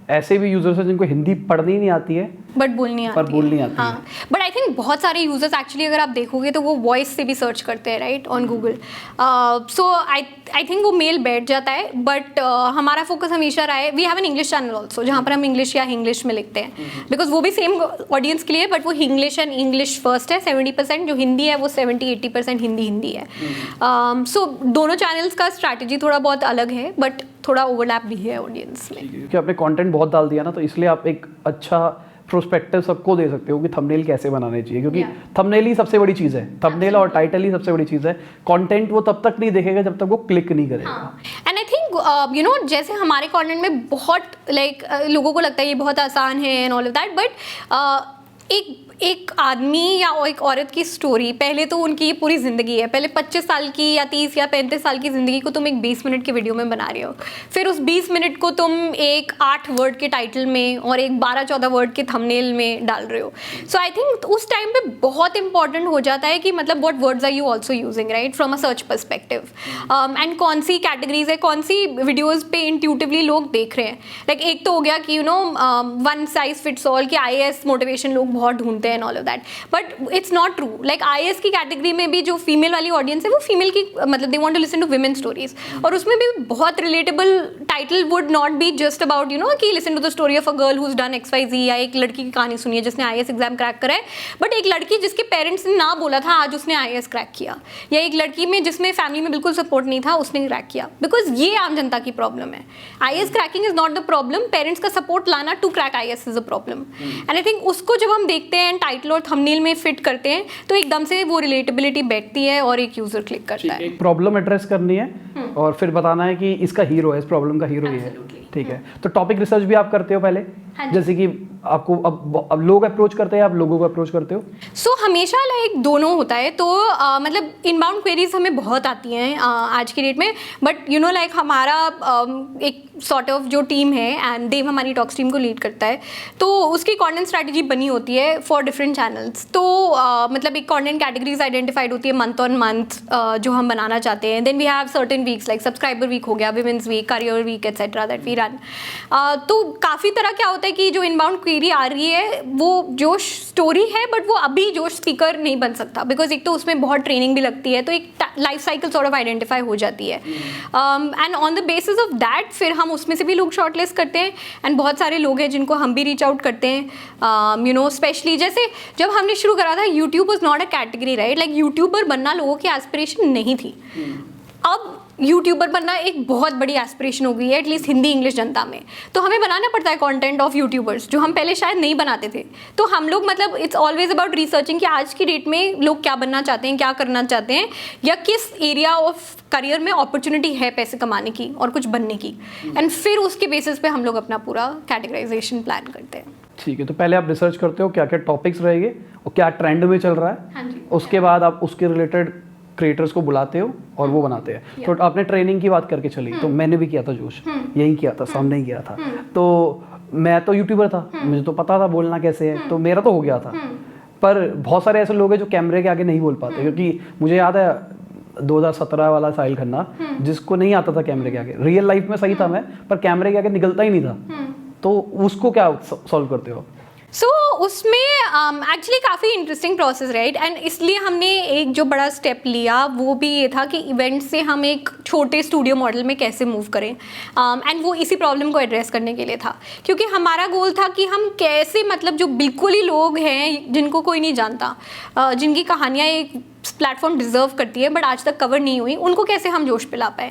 ऐसे भी यूजर्स हैं जिनको हिंदी पढ़नी नहीं आती है बट बोलनी आती है. हाँ, बट आई थिंक बहुत सारे यूजर्स एक्चुअली अगर आप देखोगे तो वो वॉइस से भी सर्च करते हैं, right, on Google. So I think वो मेल बैठ जाता है, बट हमारा फोकस हमेशा रहा है. We have an English channel also जहाँ पर हम इंग्लिश या इंग्लिश में लिखते हैं, बिकॉज वो भी सेम ऑडियंस के लिए, बट वो इंग्लिश एंड इंग्लिश फर्स्ट है. 70% जो हिंदी है वो 70-80% हिंदी है. सो दोनों चैनल्स का स्ट्रैटेजी थोड़ा बहुत अलग है, बट थोड़ा ओवरलैप भी है ऑडियंस में. क्योंकि आपने कंटेंट बहुत डाल दिया ना, तो इसलिए आप एक अच्छा प्रोस्पेक्टिव सबको दे सकते हो कि थंबनेल कैसे बनाने चाहिए, क्योंकि थंबनेल ही सबसे बड़ी चीज़ है. थंबनेल और टाइटल ही सबसे बड़ी चीज़ है. कंटेंट वो तब तक नहीं देखेगा जब तक वो क्लिक नहीं करेगा. And I think you know जैसे हमारे कंटेंट में बहुत लोगों को लगता है ये बहुत आसान है and all of that, but एक आदमी या एक औरत की स्टोरी, पहले तो उनकी ये पूरी ज़िंदगी है. पहले 25 साल की या 30 या 35 साल की ज़िंदगी को तुम एक 20 मिनट के वीडियो में बना रहे हो. फिर उस 20 मिनट को तुम एक 8 वर्ड के टाइटल में और एक 12-14 वर्ड के थंबनेल में डाल रहे हो. सो आई थिंक उस टाइम पे बहुत इंपॉर्टेंट हो जाता है कि मतलब what words are you also using, right, from a search perspective. And कौन सी कैटेगरीज है, कौन सी वीडियोज़ पे इंट्यूटिवली लोग देख रहे हैं. लाइक एक तो हो गया कि you no one size fits all, कि IAS मोटिवेशन लोग बहुत ढूंढते हैं and all of that, but it's not true. Like IAS की कैटेगरी में भी जो फीमेल वाली ऑडियंस है वो फीमेल की मतलब they want to listen to women stories, और उसमें भी बहुत relatable title would not be just about you know कि listen to the story of a girl who is done XYZ, या एक लड़की की कहानी सुनी है जिसने IAS एग्जाम क्रैक करा है, बट एक लड़की जिसके पेरेंट्स ने ना बोला था आज उसने IAS क्रैक किया, या एक लड़की में जिसमें फैमिली में बिल्कुल सपोर्ट नहीं था उसने क्रैक किया. बिकॉज ये आम जनता की प्रॉब्लम है. IAS cracking is not the problem, parents का सपोर्ट लाना to crack IAS is a problem. And I think उसको जब हम देखते हैं टाइटल और थंबनेल में फिट करते हैं तो एकदम से वो रिलेटेबिलिटी बैठती है और एक यूजर क्लिक करता है. एक प्रॉब्लम एड्रेस करनी है और फिर बताना है कि इसका हीरो है, इस प्रॉब्लम का हीरो ये है. ठीक है, तो टॉपिक रिसर्च भी आप करते हो पहले? हाँ, जैसे कि आपको अब लोग अप्रोच करते हैं, आप लोगों को अप्रोच करते हो? सो हमेशा लाइक दोनों होता है. तो मतलब इनबाउंड क्वेरीज हमें बहुत आती हैं आज की डेट में, बट यू नो लाइक हमारा एक सॉर्ट ऑफ जो टीम है, एंड देव हमारी टॉक्स टीम को लीड करता है, तो उसकी कंटेंट स्ट्रैटेजी बनी होती है फॉर डिफरेंट चैनल्स. तो मतलब एक कंटेंट कैटेगरीज आइडेंटिफाइड होती है मंथ ऑन मंथ जो हम बनाना चाहते हैं. Then we have certain weeks like subscriber week हो गया, women's week, career week etcetera that we run. तो काफ़ी तरह क्या होता है कि जो इनबाउंड क्वेरी आ रही है वो जो स्टोरी है, बट वो अभी जो स्पीकर नहीं बन सकता, बिकॉज एक तो उसमें बहुत ट्रेनिंग भी लगती है, तो एक life cycle sort of identify हो जाती है. And on the basis of that फिर हम उसमें से भी लोग शॉर्टलिस्ट करते हैं. एंड बहुत सारे लोग हैं जिनको हम भी रीच आउट करते हैं. यू नो स्पेशली जैसे जब हमने शुरू करा था, YouTube was not a category, right. Like YouTuber बनना लोगों की एस्पिरेशन नहीं थी. अब यूट्यूबर बनना एक बहुत बड़ी एस्पिरेशन हो गई है, एटलीस्ट हिंदी इंग्लिश जनता में. तो हमें बनाना पड़ता है कंटेंट ऑफ यूट्यूबर्स जो हम पहले शायद नहीं बनाते थे. तो हम लोग मतलब इट्स ऑलवेज अबाउट रिसर्चिंग कि आज की डेट में लोग क्या बनना चाहते हैं, क्या करना चाहते हैं, या किस एरिया ऑफ करियर में अपॉर्चुनिटी है पैसे कमाने की और कुछ बनने की. एंड फिर उसके बेसिस पे हम लोग अपना पूरा कैटेगराइजेशन प्लान करते हैं. ठीक है, तो पहले आप रिसर्च करते हो क्या क्या टॉपिक्स रहेंगे और क्या ट्रेंड में चल रहा है. हाँ जी. उसके बाद आप उसके रिलेटेड क्रिएटर्स को बुलाते हो और वो बनाते हैं. तो आपने ट्रेनिंग की बात करके चली, तो मैंने भी किया था जोश, यही किया था, सामने ही किया था. तो मैं तो यूट्यूबर था, मुझे तो पता था बोलना कैसे है, तो मेरा तो हो गया था. पर बहुत सारे ऐसे लोग हैं जो कैमरे के आगे नहीं बोल पाते, क्योंकि मुझे याद है 2017 वाला साहिल खन्ना, जिसको नहीं आता था कैमरे के आगे. रियल लाइफ में सही था मैं, पर कैमरे के आगे निकलता ही नहीं था. तो उसको क्या सॉल्व करते हो? सो उसमें एक्चुअली काफ़ी इंटरेस्टिंग प्रोसेस राइट, एंड इसलिए हमने एक जो बड़ा स्टेप लिया वो भी ये था कि इवेंट से हम एक छोटे स्टूडियो मॉडल में कैसे मूव करें, एंड वो इसी प्रॉब्लम को एड्रेस करने के लिए था, क्योंकि हमारा गोल था कि हम कैसे मतलब जो बिल्कुल ही लोग हैं जिनको कोई नहीं जानता, जिनकी कहानियाँ एक प्लेटफॉर्म डिजर्व करती है बट आज तक कवर नहीं हुई, उनको कैसे हम जोश पे ला पाए।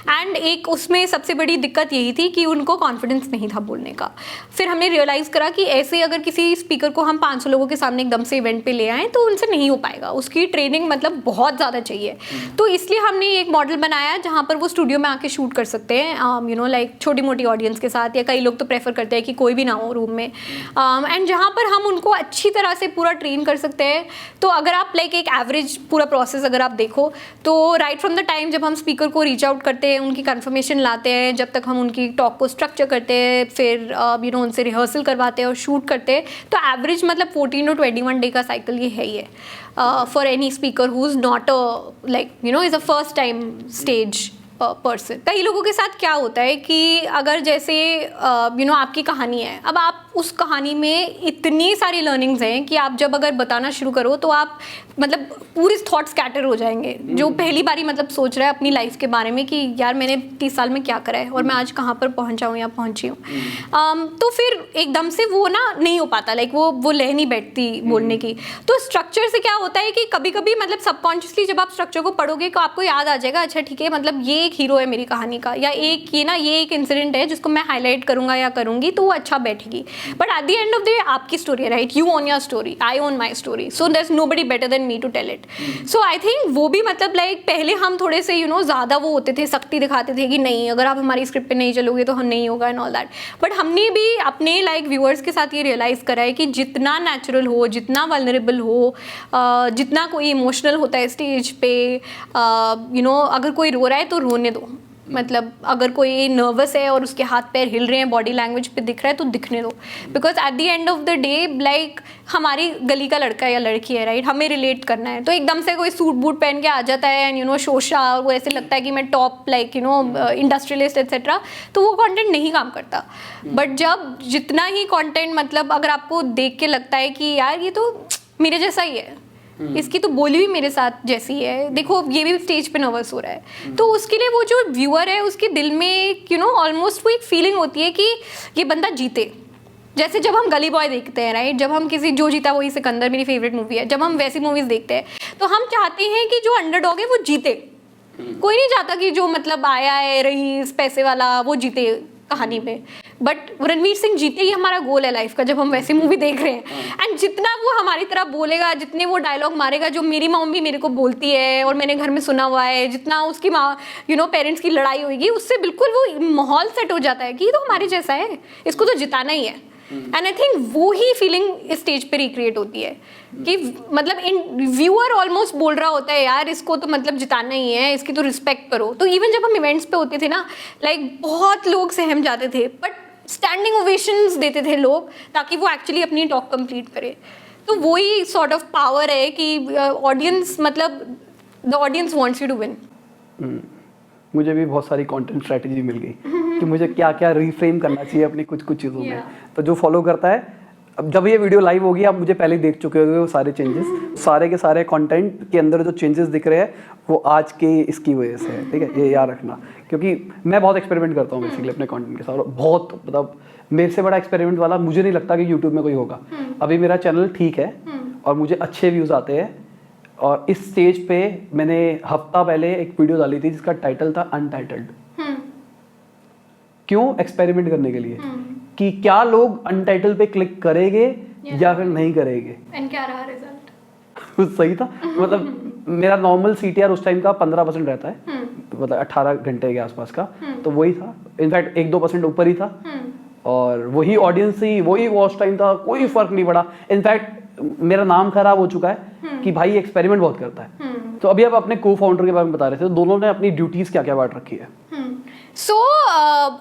एंड एक उसमें सबसे बड़ी दिक्कत यही थी कि उनको कॉन्फिडेंस नहीं था बोलने का। फिर हमने रियलाइज़ करा कि ऐसे अगर किसी स्पीकर को हम 500 लोगों के सामने एकदम से इवेंट पे ले आएँ तो उनसे नहीं हो पाएगा, उसकी ट्रेनिंग मतलब बहुत ज़्यादा चाहिए। तो इसलिए हमने एक मॉडल बनाया जहाँ पर वो स्टूडियो में आके शूट कर सकते हैं, यू नो लाइक छोटी मोटी ऑडियंस के साथ, या कई लोग तो प्रेफर करते हैं कि कोई भी ना हो रूम में, एंड जहाँ पर हम उनको अच्छी तरह से पूरा ट्रेन कर सकते हैं। तो अगर आप लाइक एक एवरेज पूरा प्रोसेस अगर आप देखो तो राइट फ्रॉम द टाइम जब हम स्पीकर को रीच आउट करते हैं, उनकी कंफर्मेशन लाते हैं, जब तक हम उनकी टॉक को स्ट्रक्चर करते हैं, फिर यू नो उनसे रिहर्सल करवाते हैं और शूट करते हैं, तो एवरेज मतलब 14 to 21 डे का साइकिल ये है ही है for any speaker who is not like you no is a first time stage person. कई लोगों के साथ क्या होता है कि अगर जैसे यू नो आपकी कहानी है, अब आप उस कहानी में इतनी सारी लर्निंग्स हैं कि आप जब अगर बताना शुरू करो तो आप मतलब पूरी थॉट स्कैटर हो जाएंगे। जो पहली बारी मतलब सोच रहा है अपनी लाइफ के बारे में कि यार मैंने 30 साल में क्या करा है और मैं आज कहाँ पर पहुँचा हूँ या पहुँची हूँ, तो फिर एकदम से वो ना नहीं हो पाता, लाइक वो लय नहीं बैठती बोलने की। तो स्ट्रक्चर से क्या होता है कि कभी कभी मतलब सबकॉन्शियसली जब आप स्ट्रक्चर को पढ़ोगे तो आपको याद आ जाएगा, अच्छा ठीक है मतलब ये एक हीरो है मेरी कहानी का, या ये एक इंसिडेंट है जिसको मैं हाईलाइट करूँगा या करूँगी तो वो अच्छा बैठेगी। But at the end of the day आपकी स्टोरी है right, you own your story, I own my story, so there is nobody better than me to tell it. So I think वो भी मतलब लाइक पहले हम थोड़े से यू नो ज़्यादा वो होते थे, सख्ती दिखाते थे कि नहीं अगर आप हमारी स्क्रिप्ट पे नहीं चलोगे तो हम नहीं होगा एंड ऑल दैट। बट हमने भी अपने लाइक व्यूअर्स के साथ ये रियलाइज़ करा है कि जितना नेचुरल हो, जितना वल्नरेबल हो, जितना कोई इमोशनल होता है स्टेज पे, यू नो अगर कोई रो रहा है तो रोने दो, मतलब अगर कोई नर्वस है और उसके हाथ पैर हिल रहे हैं, बॉडी लैंग्वेज पे दिख रहा है तो दिखने दो, because at the end of the day like हमारी गली का लड़का या लड़की है राइट, हमें रिलेट करना है। तो एकदम से कोई सूट बूट पहन के आ जाता है एंड यू नो शोशा, वो ऐसे लगता है कि मैं top like you no industrialist etcetera, तो वो कंटेंट नहीं काम करता। बट जब जितना ही कंटेंट मतलब अगर आपको देख के लगता है कि यार ये तो मेरे जैसा ही है, इसकी तो बोली भी मेरे साथ जैसी है, देखो ये भी स्टेज पे नर्वस हो रहा है, तो उसके लिए वो जो व्यूअर है उसके दिल में यू नो ऑलमोस्ट वो एक फीलिंग होती है कि ये बंदा जीते। जैसे जब हम गली बॉय देखते हैं राइट, जब हम किसी जो जीता वही सिकंदर मेरी फेवरेट मूवी है, जब हम वैसी मूवीज देखते हैं तो हम चाहते हैं कि जो अंडरडॉग है वो जीते। कोई नहीं चाहता कि जो मतलब आया है रईस पैसे वाला वो जीते कहानी में, बट रणवीर सिंह जीते ही हमारा गोल है लाइफ का जब हम वैसी मूवी देख रहे हैं। एंड जितना वो हमारी तरह बोलेगा, जितने वो डायलॉग मारेगा जो मेरी मम्मी मेरे को बोलती है और मैंने घर में सुना हुआ है, जितना उसकी माँ यू नो पेरेंट्स की लड़ाई होगी, उससे बिल्कुल वो माहौल सेट हो जाता है कि ये तो हमारे जैसा है, इसको तो जिताना ही है। एंड आई थिंक वो ही फीलिंग स्टेज पे रिक्रिएट होती है कि मतलब इन व्यूअर ऑलमोस्ट बोल रहा होता है यार इसको तो मतलब जिताना ही है, इसकी तो रिस्पेक्ट करो। तो इवन जब हम इवेंट्स पे होते थे ना लाइक बहुत लोग सहम जाते थे, बट स्टैंडिंग ओवेशंस देते थे लोग ताकि वो एक्चुअली अपनी टॉक कंप्लीट करे। तो वही सॉर्ट ऑफ पावर है कि ऑडियंस मतलब the audience wants you to win. मुझे भी बहुत सारी कंटेंट स्ट्रेटजी मिल गई कि मुझे क्या क्या रिफ्रेम करना चाहिए अपनी कुछ कुछ चीज़ों में। तो जो फॉलो करता है, अब जब ये वीडियो लाइव होगी आप मुझे पहले देख चुके होंगे वो सारे चेंजेस, सारे के सारे कंटेंट के अंदर जो चेंजेस दिख रहे हैं वो आज के इसकी वजह से है, ठीक है, ये याद रखना। क्योंकि मैं बहुत एक्सपेरिमेंट करता हूँ बेसिकली अपने कंटेंट के साथ, बहुत मतलब मेरे से बड़ा एक्सपेरिमेंट वाला मुझे नहीं लगता कि यूट्यूब में कोई होगा। अभी मेरा चैनल ठीक है और मुझे अच्छे व्यूज़ आते हैं, और इस स्टेज पे मैंने हफ्ता पहले एक वीडियो डाली थी जिसका टाइटल था अनटाइटल्ड। क्यों? एक्सपेरिमेंट करने के लिए कि क्या लोग अनटाइटल पे क्लिक करेंगे या फिर नहीं करेंगे। एंड क्या रहा रिजल्ट? सही था। मतलब मेरा नॉर्मल CTR उस टाइम का 15% रहता है, मतलब 18 घंटे के आसपास का, तो वही था, इनफैक्ट 1-2% ऊपर ही था, और वही ऑडियंस ही, वही वॉच टाइम था, कोई फर्क नहीं पड़ा। इनफैक्ट मेरा नाम खराब हो चुका है कि भाई एक्सपेरिमेंट बहुत करता है। तो अभी आप अपने को फाउंडर के बारे में बता रहे थे, तो दोनों ने अपनी ड्यूटीज क्या क्या बांट रखी है? So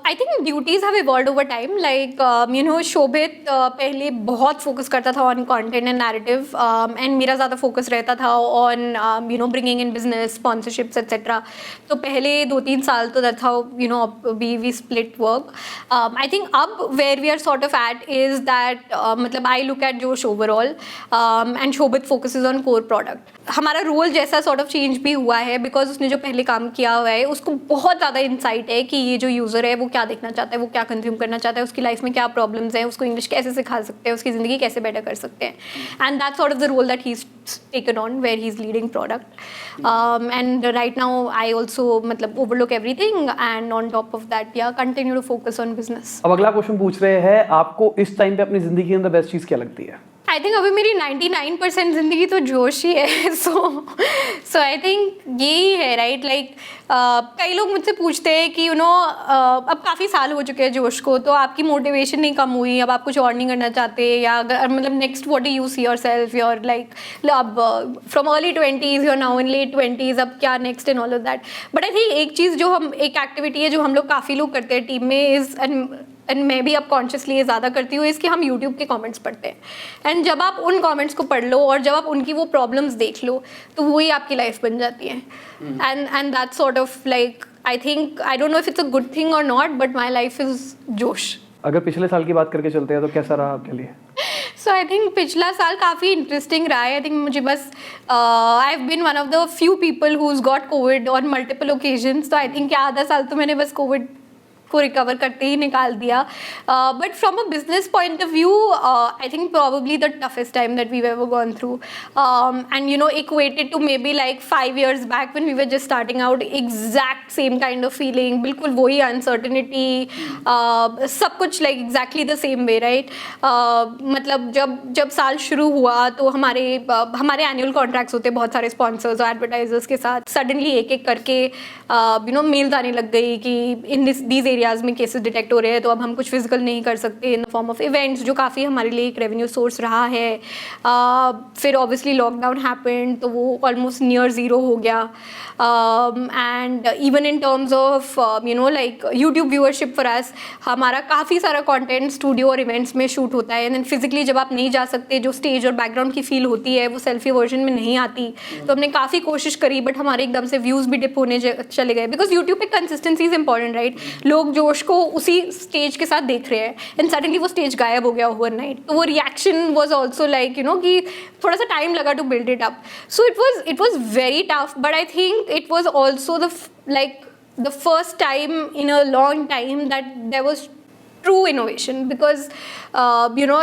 I think duties have evolved over time. Like शोभित पहले बहुत फोकस करता था on content and narrative, and मेरा ज़्यादा फोकस रहता था on bringing in business, sponsorships etcetera. तो पहले 2-3 साल तो that how we split work. I think अब where we are sort of at is that मतलब I look at Josh overall and Shobhit focuses on core product. हमारा रोल जैसा सॉर्ट ऑफ चेंज भी हुआ है बिकॉज उसने जो पहले काम किया हुआ है उसको बहुत ज़्यादा इंसाइट है कि ये जो यूज़र है वो क्या देखना चाहता है, वो क्या कंज्यूम करना चाहता है, उसकी लाइफ में क्या प्रॉब्लम्स हैं, उसको इंग्लिश कैसे सिखा सकते हैं, उसकी ज़िंदगी कैसे बेटर कर सकते हैं. And that sort of the role that he is taken on where he is leading product. And right now I also मतलब overlook everything and on top of that या continue to focus on business. अब अगला क्वेश्चन पूछ रहे हैं, आपको इस टाइम पे अपनी जिंदगी के अंदर बेस्ट चीज़ क्या लगती है? आई थिंक अभी मेरी 99% ज़िंदगी तो जोश ही है. सो आई थिंक यही है राइट. लाइक कई लोग मुझसे पूछते हैं कि अब काफ़ी साल हो चुके हैं जोश को, तो आपकी मोटिवेशन नहीं कम हुई, अब आप कुछ और नहीं करना चाहते, या अगर मतलब next what do you see yourself, your like अब from early 20s your now in late 20s, अब क्या next and all of that. But I think एक चीज़ जो हम एक एक्टिविटी है जो हम लोग काफ़ी लोग करते हैं टीम में इज़ एंड मैं भी अब कॉन्शियसली ये ज़्यादा करती हूँ इसकी हम यूट्यूब के कमेंट्स पढ़ते हैं. एंड जब आप उन कमेंट्स को पढ़ लो और जब आप उनकी वो प्रॉब्लम्स देख लो तो वही आपकी लाइफ बन जाती है. And that sort of like I think I don't know if it's a good thing और not, but my life is जोश. अगर पिछले साल की बात करके चलते हैं तो कैसा रहा आपके लिए? सो आई थिंक पिछला साल काफ़ी इंटरेस्टिंग रहा है. आई थिंक मुझे बस I have been one of the few people who has got COVID on multiple occasions. तो आई थिंक आधा साल तो मैंने बस कोविड को रिकवर करते ही निकाल दिया. But from a business point of view I think probably the toughest time that we ever gone through, and equated to maybe like 5 years back when we were just starting out. Exact same kind of feeling, बिल्कुल वही अनसर्टनिटी, सब कुछ like exactly the same way right. मतलब जब साल शुरू हुआ तो हमारे एनुअल कॉन्ट्रैक्ट्स होते हैं बहुत सारे स्पॉन्सर्स और एडवर्टाइजर्स के साथ. सडनली एक करके मेल्स आने लग गई कि इन दीज एरियाज में केसेस डिटेक्ट हो रहे हैं, तो अब हम कुछ फिजिकल नहीं कर सकते in the form of events, जो काफ़ी हमारे लिए एक रेवेन्यू सोर्स रहा है. फिर ऑब्वियसली लॉकडाउन हैपेंड तो वो ऑलमोस्ट नियर ज़ीरो हो गया. And even in terms of like YouTube viewership for us, हमारा काफ़ी सारा कंटेंट स्टूडियो और इवेंट्स में शूट होता है. एंड देन फिजिकली जब आप नहीं जा सकते, जो स्टेज और बैकग्राउंड की फील होती है वो सेल्फी वर्जन में नहीं आती. तो हमने काफ़ी कोशिश करी बट हमारे एकदम से व्यूज़ भी डिप होने चले गए, बिकॉज यूट्यूब पे कंसिस्टेंसी इज इंपॉर्टेंट राइट. लोग जोश को उसी स्टेज के साथ देख रहे हैं एंड सडनली वो स्टेज गायब हो गया ओवरनाइट. तो वो रिएक्शन वाज आल्सो लाइक कि थोड़ा सा टाइम लगा to build it up. So it was very tough, but I think it was also the first time in a long time that there was true innovation, because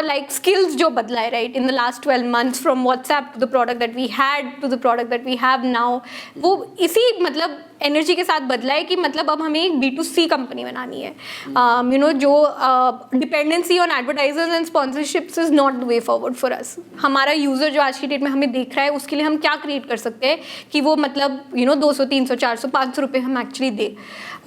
like skills जो बदला है right in the last 12 months from WhatsApp to the product that we had to the product that we have now, वो इसी मतलब एनर्जी के साथ बदला है कि मतलब अब हमें एक B2C कंपनी बनानी है. जो dependency on advertisers and sponsorships is not the way forward for us. हमारा यूज़र जो आज की डेट में हमें देख रहा है उसके लिए हम क्या क्रिएट कर सकते हैं कि वो मतलब 200, 300, 400, 500 रुपये हम एक्चुअली दे,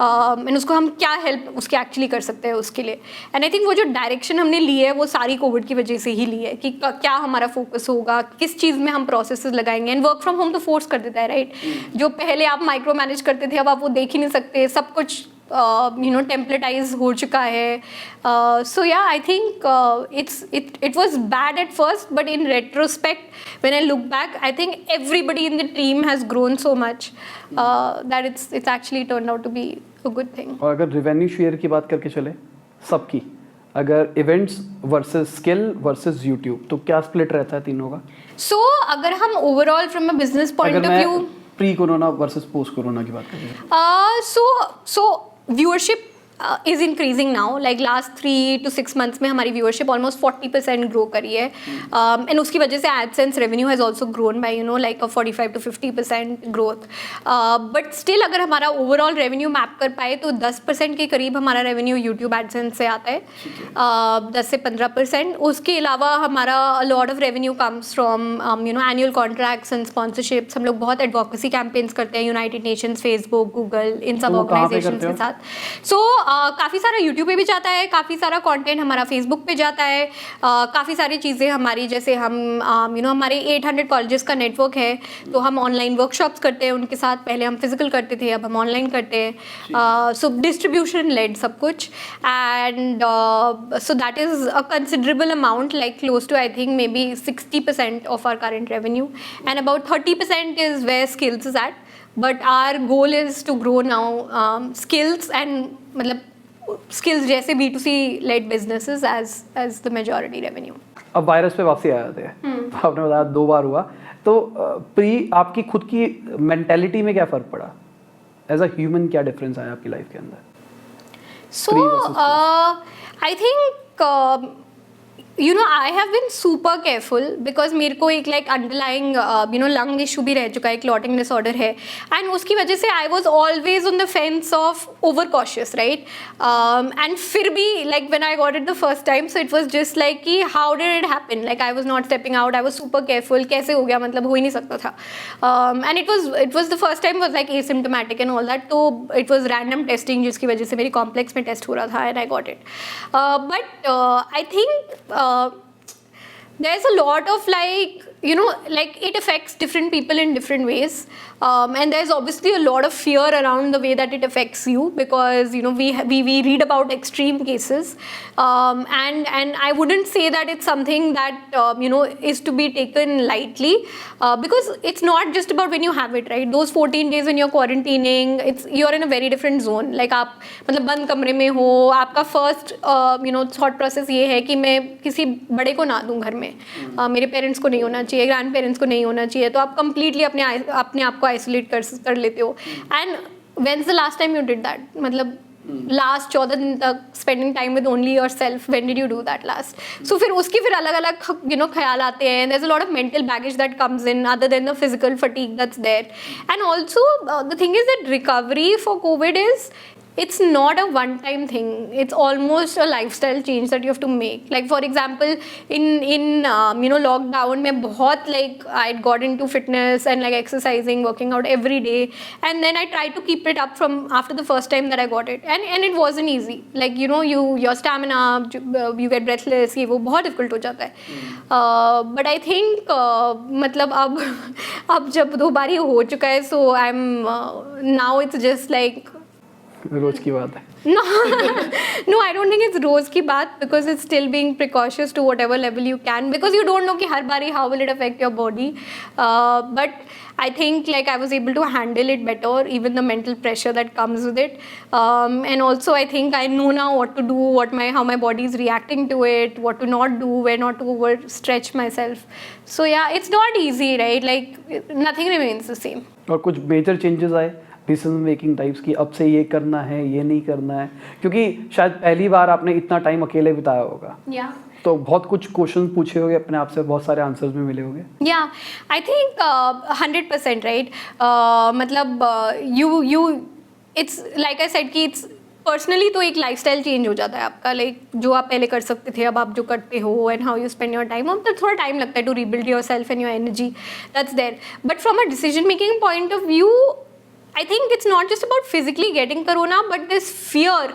एंड उसको हम क्या हेल्प उसके एक्चुअली कर सकते हैं उसके लिए. एंड आई थिंक वो जो डायरेक्शन हमने ली है वो सारी कोविड की वजह से ही ली है कि क्या हमारा फोकस होगा, किस चीज़ में हम प्रोसेसेस लगाएंगे. एंड वर्क फ्रॉम होम तो फोर्स कर देता है राइट. जो पहले आप माइक्रो मैनेज करते थे अब आप वो देख ही नहीं सकते, सब कुछ टेम्पलेटाइज हो चुका है. सो या I think it was bad at first, but in retrospect when I look back I think everybody in the team has grown so much that it's actually turned out to be a good thing. और अगर रेवेन्यू शेयर की बात करके चले सबकी, अगर events versus skill versus YouTube, तो क्या स्प्लिट रहता है तीनों का? So अगर हम overall from a business point of view pre corona versus post corona की बात करें, so viewership is increasing now. Like last 3 to 6 months में हमारी viewership almost 40% grow करी है. And उसकी वजह से AdSense revenue has also grown by like a 45 to 50% growth. But still अगर हमारा overall revenue map कर पाए तो 10% के करीब हमारा revenue YouTube AdSense से आता है, 10 से 15%. उसके अलावा हमारा a lot of revenue comes from annual contracts and sponsorships. हम लोग बहुत advocacy campaigns करते हैं United Nations, Facebook, Google, इन सब organizations के साथ. So काफ़ी सारा यूट्यूब पे भी जाता है, काफ़ी सारा कंटेंट हमारा फेसबुक पे जाता है, काफ़ी सारी चीज़ें हमारी, जैसे हम हमारे 800 कॉलेजेस का नेटवर्क है, तो हम ऑनलाइन वर्कशॉप्स करते हैं उनके साथ। पहले हम फिजिकल करते थे, अब हम ऑनलाइन करते हैं। सो डिस्ट्रीब्यूशन लेड सब कुछ, and so that is a considerable amount, like close to I think maybe 60% of our current revenue, and about 30% is where skills is at. But our goal is to grow now skills and मतलब skills जैसे B2C led businesses as the majority revenue. अब वायरस पे वापसी आ जाते हैं। आपने बताया 2 बार हुआ, तो प्री आपकी खुद की मेंटेलिटी में क्या फ़र्क पड़ा? एज अ ह्यूमन क्या डिफरेंस आया आपकी लाइफ के अंदर? So I think I have been super careful because मेरे को एक like underlying lung issue भी रह चुका है, clotting disorder है, and उसकी वजह से I was always on the fence of over cautious, right? And फिर भी like when I got it the first time, so it was just like कि how did it happen? Like I was not stepping out, I was super careful, कैसे हो गया, मतलब हो ही नहीं सकता था. And it was the first time was like asymptomatic and all that, तो it was random testing जिसकी वजह से मेरी complex में test हो रहा था and I got it. But I think there's a lot of like it affects different people in different ways, and there's obviously a lot of fear around the way that it affects you, because we read about extreme cases, and I wouldn't say that it's something that is to be taken lightly, because it's not just about when you have it, right? Those 14 days when you're quarantining, you're in a very different zone. Like आप मतलब बंद कमरे में हो, आपका first thought process ये है कि मैं किसी बड़े को ना दूं घर में, मेरे पेरेंट्स को नहीं होना चाहिए, ग्रैंड पेरेंट्स को नहीं होना चाहिए, तो आप कंप्लीटली अपने आप को आइसोलेट कर लेते हो. And when the last time you did that? मतलब लास्ट 14 दिन तक spending time with only yourself, when did you do that last? So फिर उसके फिर अलग अलग ख्याल आते हैं. There is a lot of mental baggage that comes in other than the physical fatigue that's there. And also the thing is that recovery for COVID is, it's not a one-time thing. It's almost a lifestyle change that you have to make. Like for example, in lockdown, मैं बहुत like I got into fitness and like exercising, working out every day, and then I tried to keep it up from after the first time that I got it, and it wasn't easy. Like your stamina, you get breathless, ये वो बहुत difficult हो जाता है. But I think मतलब अब जब 2 बार ये हो चुका है, so I'm now it's just like रोज की बात है. No, I don't think it's रोज की बात, because it's still being precautious to whatever level you can, because you don't know कि हर बारी how will it affect your body. But I think like I was able to handle it better, even the mental pressure that comes with it. And also I think I know now what to do, how my body is reacting to it, what to not do, where not to overstretch myself. So yeah, it's not easy, right? Like nothing remains the same. और कुछ मेजर चेंजेस आए डिसीजन मेकिंग टाइप्स की, अब से ये करना है, ये नहीं करना है, क्योंकि शायद पहली बार आपने इतना टाइम अकेले बिताया होगा. तो बहुत कुछ क्वेश्चन पूछे होंगे अपने आप से, बहुत सारे आंसर्स भी मिले होंगे. I think 100% right. मतलब you it's like I said कि इट्स पर्सनली तो एक लाइफस्टाइल चेंज हो जाता है आपका, लाइक जो आप पहले कर सकते थे अब आप जो करते हो, and how you spend your time, अब तो थोड़ा टाइम लगता है to rebuild yourself and your energy, that's there. But from a decision making point of view, I think it's not just about physically getting corona, but this fear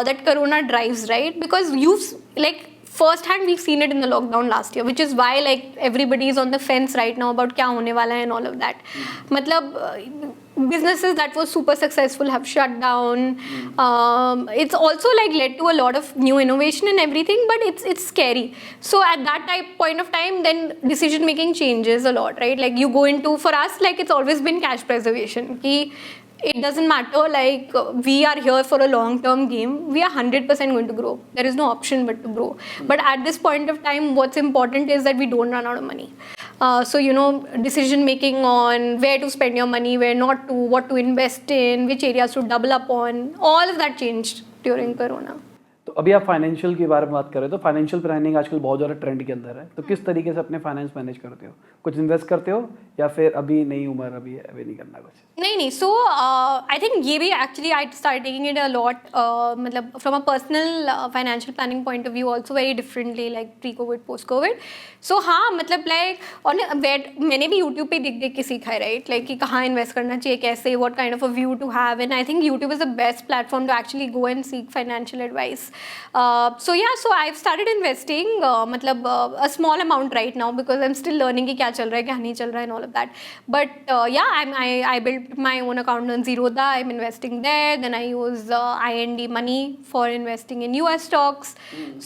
that corona drives, right? Because you've like firsthand we've seen it in the lockdown last year, which is why like everybody is on the fence right now about क्या होने वाला है and all of that. मतलब businesses that were super successful have shut down. It's also like led to a lot of new innovation and everything, but it's scary. So at that point of time, then decision making changes a lot, right? Like you go into, for us, like it's always been cash preservation. Ki it doesn't matter, like we are here for a long term game. We are 100% going to grow. There is no option but to grow. But at this point of time, what's important is that we don't run out of money. So decision making on where to spend your money, where not to, what to invest in, which areas to double up on, all of that changed during corona. तो अभी आप फाइनेंशियल के बारे में बात कर रहे हो, तो फाइनेंशियल प्लानिंग आजकल बहुत ज़्यादा ट्रेंड के अंदर है, तो किस तरीके से अपने फाइनेंस मैनेज करते हो? कुछ इन्वेस्ट करते हो या फिर अभी नई उम्र अभी है, अभी नहीं करना कुछ? नहीं सो आई थिंक ये भी actually I start taking it a lot, मतलब from a personal financial planning point of view also very differently, like pre COVID post COVID. So हाँ, मतलब लाइक और मैंने भी यूट्यूब पे देख देख के सीखा है, राइट, लाइक कि कहाँ इन्वेस्ट करना चाहिए, कैसे, what kind of a view to have, and I think YouTube is the best platform to actually go and seek financial advice. So I started investing, मतलब a small amount right now because I am still learning कि क्या चल रहा है, क्या नहीं चल रहा है, and all of that. But I built my own account on Zerodha. I'm investing there. Then I use IND money for investing in US stocks.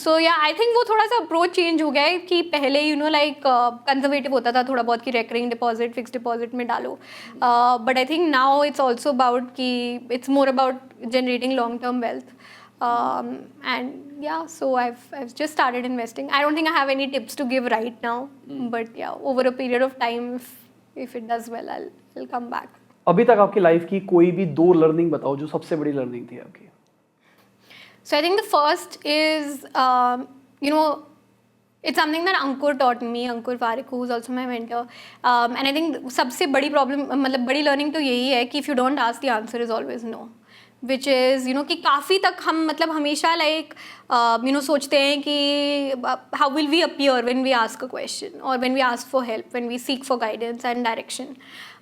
So yeah, I think वो थोड़ा सा approach change हो गया है कि पहले like conservative होता था थोड़ा बहुत कि recurring deposit, fixed deposit में डालो. But I think now it's also about कि it's more about generating long-term wealth. And yeah, so I've just started investing. I don't think I have any tips to give right now. But yeah, over a period of time, if it does well, I'll come back. अभी तक आपकी लाइफ की कोई भी 2 लर्निंग बताओ जो सबसे बड़ी लर्निंग थी आपकी. So I think the first is, it's something that Ankur taught me, Ankur Parekh, who is also my mentor. And I think सबसे बड़ी problem, मतलब बड़ी learning तो यही है कि if you don't ask, the answer is always no. Which is, कि काफ़ी तक हम मतलब हमेशा like, सोचते हैं कि how will we appear when we ask a question or when we ask for help, when we seek for guidance and direction.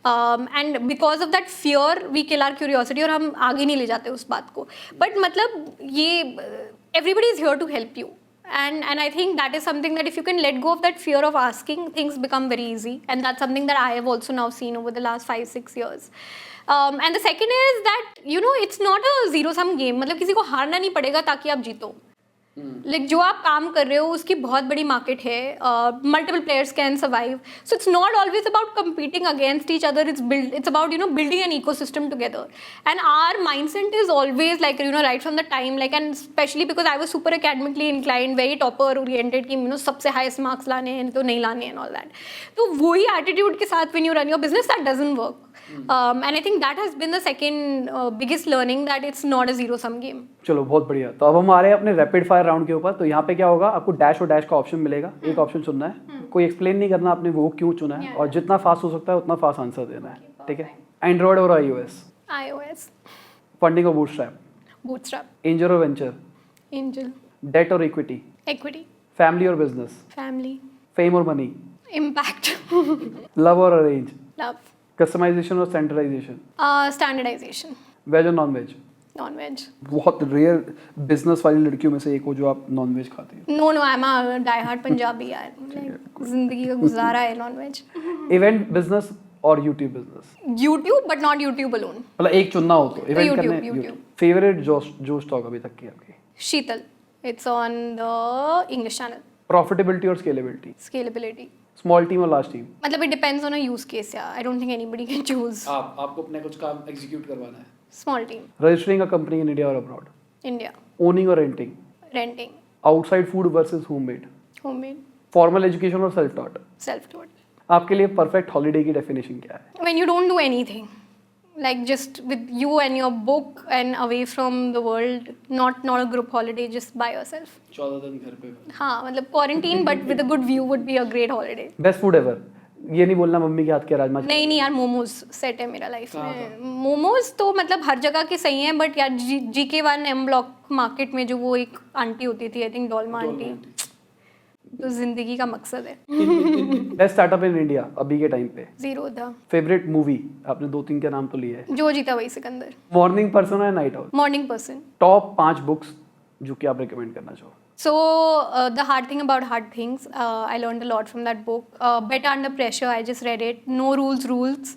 And because of that fear, we kill our curiosity और हम आगे नहीं ले जाते उस बात को. But मतलब ये everybody is here to help you. And I think that is something that if you can let go of that fear of asking, things become very easy. And that's something that I have also now seen over the last 5-6 years. And the second is that, it's not a zero-sum game. मतलब किसी को हारना नहीं पड़ेगा ताकि आप जीतो. Like जो आप काम कर रहे हो उसकी बहुत बड़ी मार्केट है, multiple players can survive. So it's not always about competing against each other. It's about building an ecosystem together. And our mindset is always like right from the time, like, and especially because I was super academically inclined, very topper oriented कि सबसे highest marks लाने हैं तो नहीं लाने and all that. तो वही attitude के साथ when you run your business, that doesn't work. And I think that has been the second biggest learning, that it's not a zero-sum game. चलो बहुत बढ़िया. तो अब हम आ रहे हैं अपने रैपिड फायर राउंड के ऊपर. तो यहाँ पे क्या होगा, आपको डैश और डैश का ऑप्शन मिलेगा. एक ऑप्शन चुनना है, कोई एक्सप्लेन नहीं करना आपने वो क्यों चुना है, और जितना फास्ट हो सकता है उतना फास्ट आंसर देना है. ठीक है. एंड्रॉइड और iOS. फंडिंग और बूटस्ट्रैप. Bootstrap. एंजल और वेंचर. Angel. डेट और इक्विटी. Equity. फैमिली और बिजनेस. Family. फेम और मनी. Impact. लव और अरेंज. Love. कस्टमाइजेशन और सेंट्रलाइजेशन. Standardization. वेज और नॉन वेज. Non-veg. बहुत रेयर बिजनेस वाली लड़कियों में से एक हो जो आप नॉन वेज खाती हैं. No, I'm a die-hard Punjabi यार. जिंदगी का गुजारा है non-veg. इवेंट बिजनेस और YouTube business. YouTube, but not YouTube alone. मतलब एक चुनना हो तो इवेंट YouTube, करने. YouTube. फेवरेट जो स्टॉक अभी तक की आपकी. Sheetal. It's on the English channel. Profitability और स्केलेबिलिटी. Scalability. स्मॉल टीम और लार्ज टीम. मतलब it depends on a use case, yeah. I don't think anybody can choose. आपको अपने कुछ काम एग्जीक्यूट करवाना है. Small team. Registering a company in India और अब्रॉड. India. ओनिंग और renting. Renting. Outside food versus homemade. Homemade. Formal education और सेल्फ टॉट. Self-taught. आपके लिए परफेक्ट हॉलीडे की डेफिनेशन क्या है? When you don't do anything. Like just with you and your book and away from the world. Not a group holiday, just by yourself. 14 दिन घर पे. हाँ, मतलब quarantine but with a good view would be a great holiday. Best food ever. ये नहीं बोलना मम्मी के हाथ के राजमा. नहीं यार, मोमोज सेट है मेरा लाइफ में. मोमोज तो मतलब हर जगह के सही हैं, बट यार GK1 M ब्लॉक मार्केट में जो वो एक आंटी होती थी, आई थिंक डोलमा आंटी, तो जिंदगी का मकसद है. बेस्ट स्टार्टअप इन इंडिया अभी के टाइम पे. Zerodha. फेवरेट मूवी आपने 2-3 के नाम तो लिए हैं. जो जीता वही सिकंदर. मॉर्निंग पर्सन है night out. Morning person. Top 5 books जो कि आप रिकमेंड करना चाहो. So the hard thing about hard things, I learned a lot from that book. Better Under Pressure, I just read it. No Rules.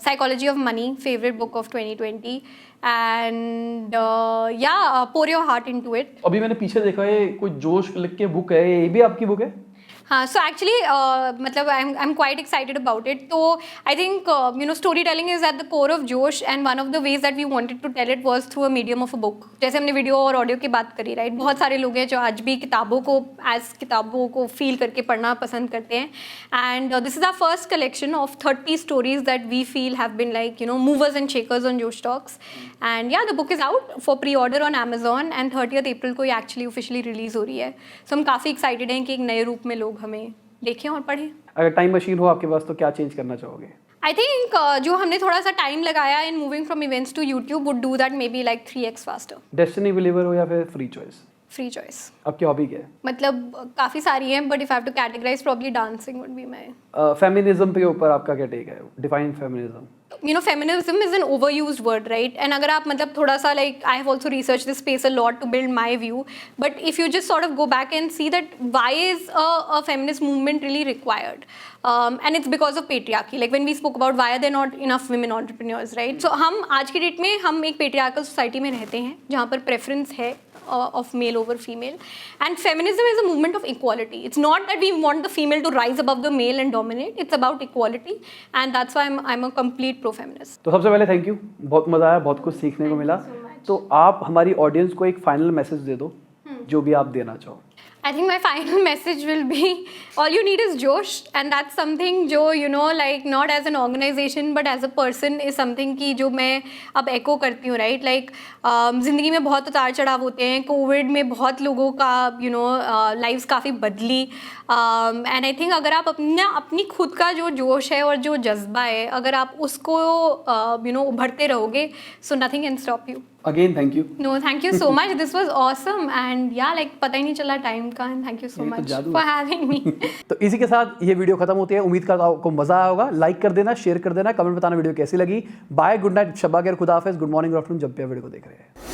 Psychology of Money, favorite book of 2020. And Pour Your Heart Into It. अभी मैंने पीछे देखा है कोई जोश लिख के बुक है, ये भी आपकी बुक है? हाँ, so actually मतलब I'm quite excited about it. तो I think storytelling is at the core of Josh, and one of the ways that we wanted to tell it was through a medium of a book. जैसे हमने वीडियो और ऑडियो की बात करी, राइट? बहुत सारे लोग हैं जो आज भी किताबों को फील करके पढ़ना पसंद करते हैं. And this is our first collection of 30 stories that we feel have been like movers and shakers on Josh Talks. And yeah, the book is out for pre-order on Amazon, and 30th April को ये actually officially release हो रही है. So हम काफ़ी excited हैं कि एक नए रूप में लोग हमें देखें और पढ़ें. अगर टाइम मशीन हो आपके पास तो क्या चेंज करना चाहोगे? I think जो हमने थोड़ा सा टाइम लगाया in moving from events to YouTube would do that maybe like 3x faster. Destiny believer हो या फिर फ्री चॉइस? Free choice. आपकी हॉबी क्या है? मतलब काफ़ी सारी हैं, but if I have to categorize, probably dancing would be my. Feminism के ऊपर आपका क्या टेक है? Define feminism. Feminism is an overused word, right? And अगर आप मतलब थोड़ा सा like I have also researched this space a lot to build my view. But if you just sort of go back and see that why is a feminist movement really required? And it's because of patriarchy. Like when we spoke about why are there not enough women entrepreneurs, right? So हम आज की डेट में हम एक patriarchal society में रहते हैं जहाँ पर preference है of male over female, and feminism is a movement of equality. It's not that we want the female to rise above the male and dominate. It's about equality, and that's why I'm a complete pro-feminist. तो सबसे पहले थैंक यू, बहुत मज़ा आया, बहुत कुछ सीखने को मिला. तो आप हमारी ऑडियंस को एक फाइनल मैसेज दे दो जो भी आप देना चाहो. I think my final message will be all you need is Josh, and that's something जो like not as an organization but as a person is something कि जो मैं अब echo करती हूँ, right? Like ज़िंदगी में बहुत उतार चढ़ाव होते हैं. कोविड में बहुत लोगों का लाइफ्स काफ़ी बदली, and I think अगर आप अपनी खुद का जो जोश है और जो जज्बा है, अगर आप उसको उभरते रहोगे, so nothing can stop you. Again, thank you. No, thank you so much. This was awesome, and yeah, like पता ही नहीं चला टाइम का, and thank you so much for having me. तो इसी के साथ ये वीडियो खत्म होती है. उम्मीद करता हूं आपको मजा आया होगा. लाइक कर देना, शेयर कर देना, कमेंट बताना वीडियो कैसी लगी. बाय, गुड नाइट, शब्बा खैर, खुदा हाफिज़, गुड मॉर्निंग, गुड आफ्टरनून, जब भी आप वीडियो को देख रहे हैं.